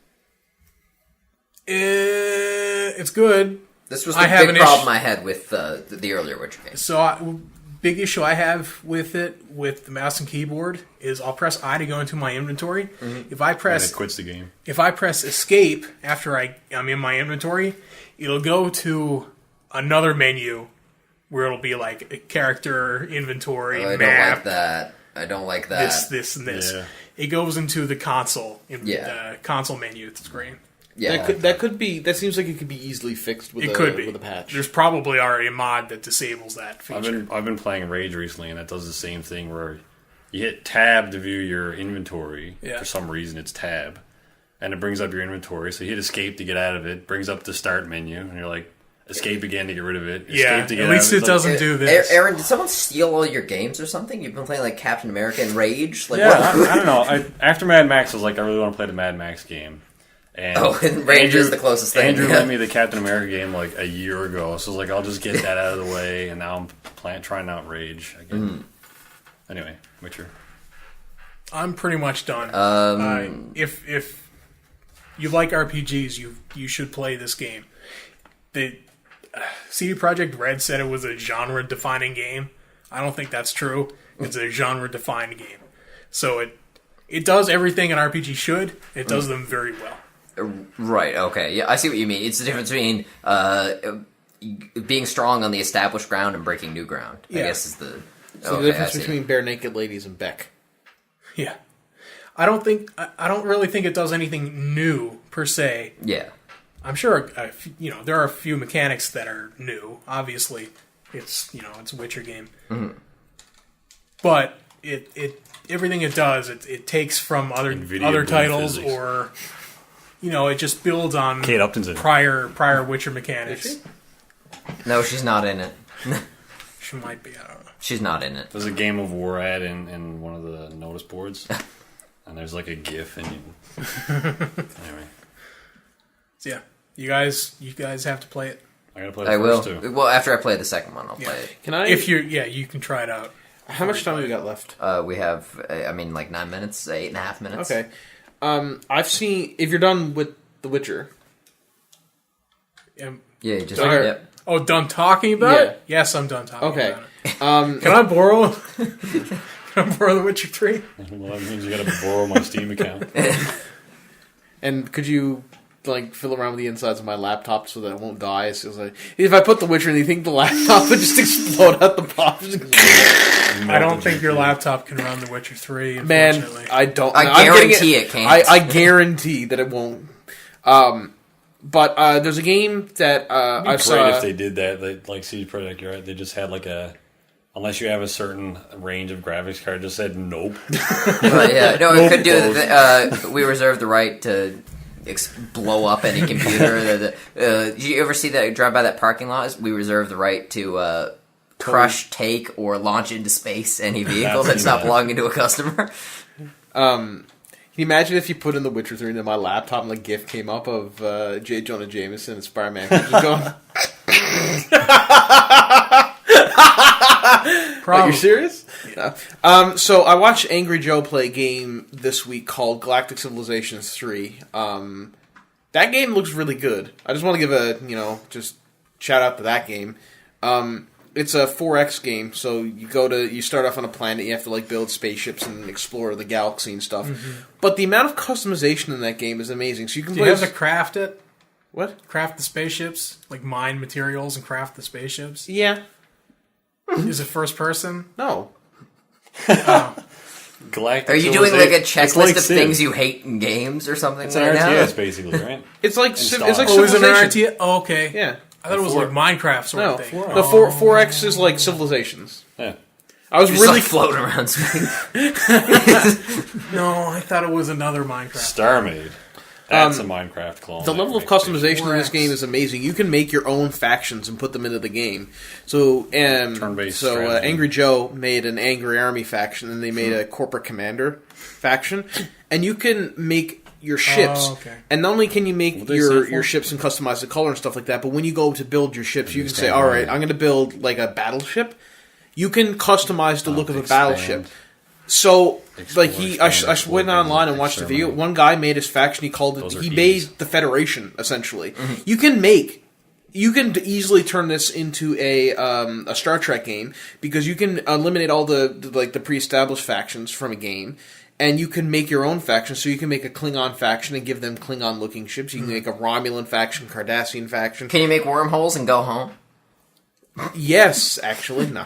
It's good. This was I the have big an problem I had with the earlier Witcher games. So, big issue I have with it, with the mouse and keyboard, is I'll press I to go into my inventory. If I And press it quits the game. if I press escape after I'm in my inventory, it'll go to another menu where it'll be like a character inventory I don't map. like that. I don't like that. This, and this. Yeah. It goes into the console, Yeah. console menu screen. Yeah, That could be. That seems like it could be easily fixed with with a patch. There's probably already a mod that disables that feature. I've been playing Rage recently, and it does the same thing where you hit tab to view your inventory. Yeah. For some reason, it's tab, and it brings up your inventory. So you hit escape to get out of it. Brings up the start menu, and you're like, escape again to get rid of it. Escape Yeah, to get at least out of it doesn't do this. Aaron, did someone steal all your games or something? You've been playing like Captain America and Rage? Like, Yeah, what? I don't know. After Mad Max, I was like, I really want to play the Mad Max game. And And Rage is the closest thing. Andrew yeah. lent me the Captain America game like a year ago, so I was like, I'll just get that out of the way, and now I'm trying out Rage again. Anyway, Witcher. I'm pretty much done. If you like RPGs, you should play this game. The CD Projekt Red said it was a genre-defining game. I don't think that's true. It's a genre-defined game. So it does everything an RPG should. It does them very well. Right, okay. Yeah, I see what you mean. It's the difference between being strong on the established ground and breaking new ground, I Yeah. guess is the... the Okay, difference I see. between Bare Naked Ladies and Beck. Yeah. I don't really think it does anything new per se. Yeah. I'm sure there are a few mechanics that are new. Obviously, it's a Witcher game, but it everything it does it takes from other NVIDIA titles, physics. or it just builds on Kate Upton's in it. prior Witcher mechanics. No, she's not in it. She might be. I don't know. She's not in it. There's a Game of War ad in one of the notice boards, and there's like a GIF, and anyway, So yeah, you guys have to play it. I gotta play the I will. first two. Well, after I play the second one, I'll play it. Can I? You can try it out. How much time have we got left? We have, like 9 minutes, 8.5 minutes. Okay. I've seen. If you're done with The Witcher, Yeah, you just... Okay. Yep. Oh, done talking about Yeah. it? Yes, I'm done talking okay. about it. Can I borrow? Can I borrow The Witcher 3? Well, that means you gotta borrow my Steam account. And could you fiddle around with the insides of my laptop so that it won't die? So it's like, if I put The Witcher in, you think the laptop would just explode out the bottom? I don't think your laptop can run The Witcher 3, Man, unfortunately. I don't. I I'm getting guarantee it can't. I guarantee that it won't. But there's a game that It'd be I great saw. if they did that. They, like CD Projekt, you're right. They just had like a, unless you have a certain range of graphics card, just said nope. Yeah, no, it could do the we reserve the right to blow up any computer. Did you ever see that drive by that parking lot? We reserve the right to crush, take, or launch into space any vehicle that's not belonging to a customer. Can you imagine if you put in The Witcher 3 into my laptop and the GIF came up of J. Jonah Jameson and Spider-Man just going... Probably. Are you serious? So I watched Angry Joe play a game this week called Galactic Civilizations 3. That game looks really good. I just want to give a, just shout out to that game. It's a 4X game, so you start off on a planet, you have to build spaceships and explore the galaxy and stuff. Mm-hmm. But the amount of customization in that game is amazing. So you can Do you have to craft it? What? Craft the spaceships? Mine materials and craft the spaceships? Yeah. Is it first person? No. Galactic Are you doing a checklist of Civ. things you hate in games or something? It's an right now? RTS, basically, right? It's like Install. it's like Oh, is it an Civilization. RTS? Oh, okay. Yeah. I thought it was Minecraft sort No, of thing. the 4X is like Civilizations. Yeah. I was Just really floating around space. No, I thought it was another Minecraft. StarMade. That's a Minecraft clone. The level of customization in this 4X. game is amazing. You can make your own factions and put them into the game. So, Turn-based strategy. Angry Joe made an Angry Army faction, and they made a Corporate Commander faction, and you can make your ships. Oh, okay. And not only can you make What they stand for? your ships and customize the color and stuff like that, but when you go to build your ships, you can say, "All right, I'm going to build a battleship." You can customize the look of a battleship. So, I went online and watched the video. One guy made his faction. He called it. He made the Federation essentially. Mm-hmm. You can easily turn this into a Star Trek game because you can eliminate all the pre-established factions from a game, and you can make your own faction. So you can make a Klingon faction and give them Klingon-looking ships. You can make a Romulan faction, Cardassian faction. Can you make wormholes and go home? Yes, actually, no.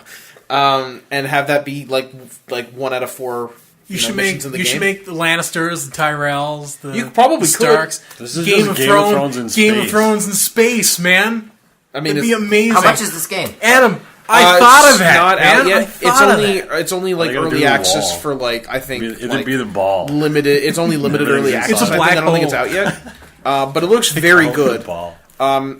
And have that be like 1 out of 4. You should missions in the game. should make the Lannisters, the Tyrells, the You probably Starks. This is just Game of Thrones in Game space. of Thrones in space, man. I mean, It'd be amazing. How much is this game? Adam, I thought of that. Not man. out yet. I thought of that. It's only They gotta do early the access wall. for I think It'd be the ball. limited. It's only limited early It's access. a black I don't think it's hole. out yet. But it looks very The good. ball.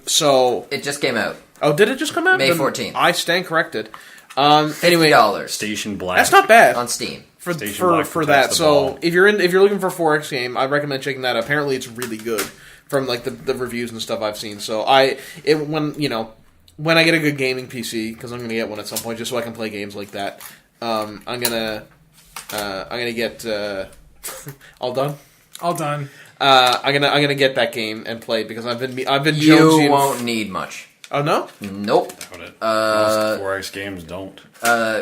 So, It just came out. did it just come out? May Then 14th. I stand corrected. Anyway, $50 Station Black. that's not bad. on Steam. for Station Black for protects that. the So ball. if you're looking for a 4X game, I recommend checking that out. Apparently, it's really good from the reviews and stuff I've seen. So when I get a good gaming PC, because I'm gonna get one at some point, just so I can play games like that. I'm gonna get all done. All done. I'm gonna get that game and play it because I've been You jonesing. won't need much. Oh no. Nope. Doubt it. Most 4X games don't.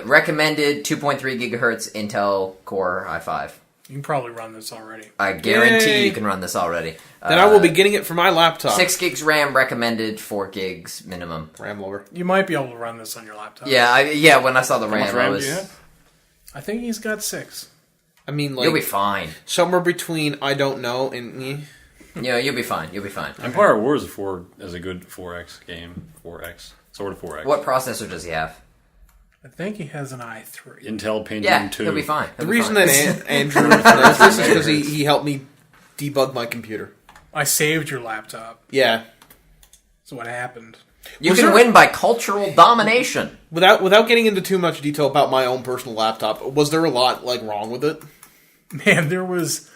Recommended 2.3 gigahertz Intel Core i5. You can probably run this already. I guarantee Yay. you can run this already. Then I will be getting it for my laptop. 6 gigs RAM recommended, 4 gigs minimum. RAM lower. You might be able to run this on your laptop. Yeah, when I saw the How much RAM, I RAM do was. you have? I think he's got 6. I mean, You'll be fine. somewhere between I don't know and You'll be fine. You'll be fine. Empire Wars is a good 4X game. 4X. Sort of 4X. What processor does he have? I think he has an i3. Intel Pentium Yeah, 2. he'll be fine. The reason that Andrew knows this is because he helped me debug my computer. I saved your laptop. Yeah. So what happened? You Was can there- win by cultural domination. Without getting into too much detail about my own personal laptop, was there a lot wrong with it? Man, there was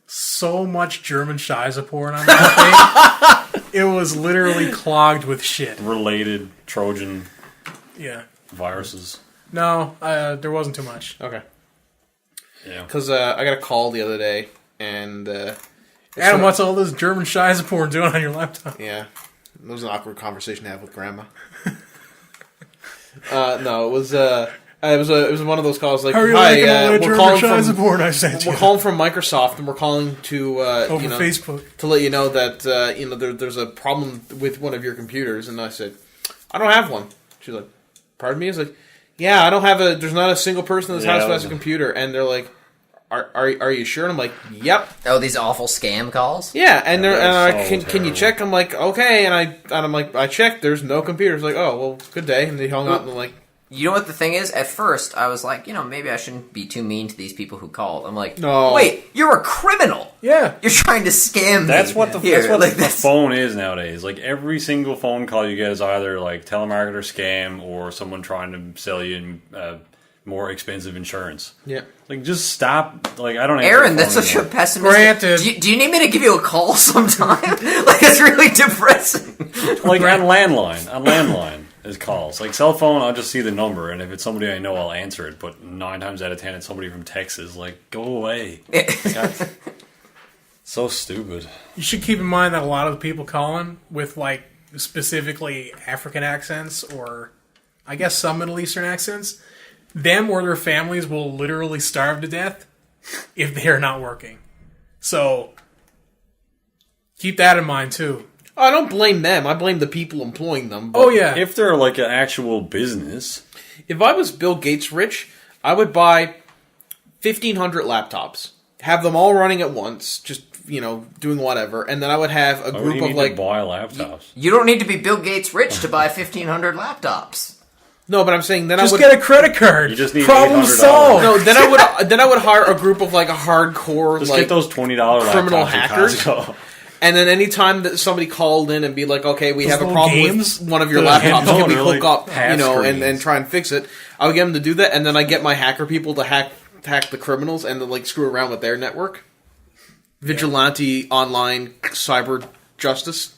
so much German Scheiße porn on that thing. It was literally clogged with shit. Related Trojan Yeah. viruses. No, there wasn't too much. Okay. Yeah. Because I got a call the other day, and Adam, what's all this German Scheiße porn doing on your laptop? yeah, it was an awkward conversation to have with Grandma. No, it was one of those calls like, How are you hi, liking all that we're German calling Scheiße from porn I sent you? we're calling from Microsoft, and we're calling to Over Facebook. to let you know that there's a problem with one of your computers. And I said, I don't have one. She's like, pardon me? I was like, yeah, I don't have there's not a single person in this house who has a computer. And they're like, are you sure? And I'm like, yep. Oh, these awful scam calls? Yeah, and that's so can you terrible. check? I'm like, okay, and I'm like, I checked. There's no computers. Like, oh well, good day. And they hung up and I'm like, You know what the thing is? At first, I was like, maybe I shouldn't be too mean to these people who called. I'm like, No. wait, you're a criminal. Yeah. You're trying to scam me. That's what the Here, that's what like, the phone is nowadays. Like every single phone call you get is either like telemarketer scam or someone trying to sell you more expensive insurance. yeah. Like just stop. Like I don't. answer Aaron, the that's phone such a anymore. pessimistic. Granted. Do you need me to give you a call sometime? Like it's really depressing. Like on landline. is calls. Like cell phone, I'll just see the number, and if it's somebody I know, I'll answer it. But 9 times out of 10, it's somebody from Texas. Like, go away. God. So stupid. You should keep in mind that a lot of the people calling with, like, specifically African accents or, I guess, some Middle Eastern accents, them or their families will literally starve to death if they are not working. So, keep that in mind, too. I don't blame them. I blame the people employing them. Oh, yeah. If they're like an actual business. If I was Bill Gates rich, I would buy 1,500 laptops. Have them all running at once, just, doing whatever. And then I would have a group of, like... buy laptops. You don't need to be Bill Gates rich to buy 1,500 laptops. No, but I'm saying then just I would... get a credit card. You just need Problem $800. solved. No, then I would hire a group of, like, a hardcore, Just like... get those $20 criminal laptops at hackers. Costco. And then anytime that somebody called in and be like, okay, we have a little problem games? with one of your The laptops, handheld can we or, hook like, up, half and screens. try and fix it? I would get them to do that, and then I get my hacker people to hack the criminals and then, like, screw around with their network. Vigilante online cyber justice.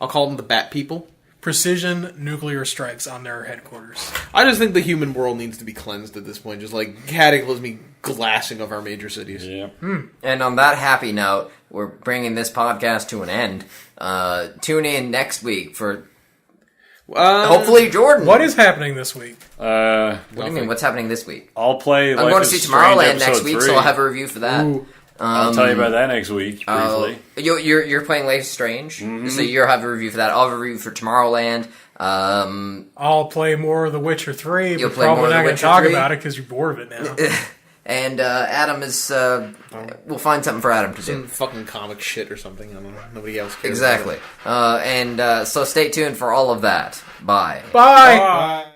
I'll call them the Bat People. Precision nuclear strikes on their headquarters. I just think the human world needs to be cleansed at this point. Just like cataclysmic glassing of our major cities. Yeah. And on that happy note, we're bringing this podcast to an end. Tune in next week for hopefully Jordan. What is happening this week? What do you mean? What's happening this week? I'll play. I'm going to see Tomorrowland next week, so I'll have a review for that. Ooh. I'll tell you about that next week briefly. You're playing Life is Strange, so you'll have a review for that. I'll have a review for Tomorrowland. I'll play more of The Witcher 3, You'll but play more probably of not The going to Witcher talk 3? about it because you're bored of it now. And Adam is. We'll find something for Adam to do. Some fucking comic shit or something. I don't know. Nobody else cares. Exactly. So stay tuned for all of that. Bye. Bye! Bye.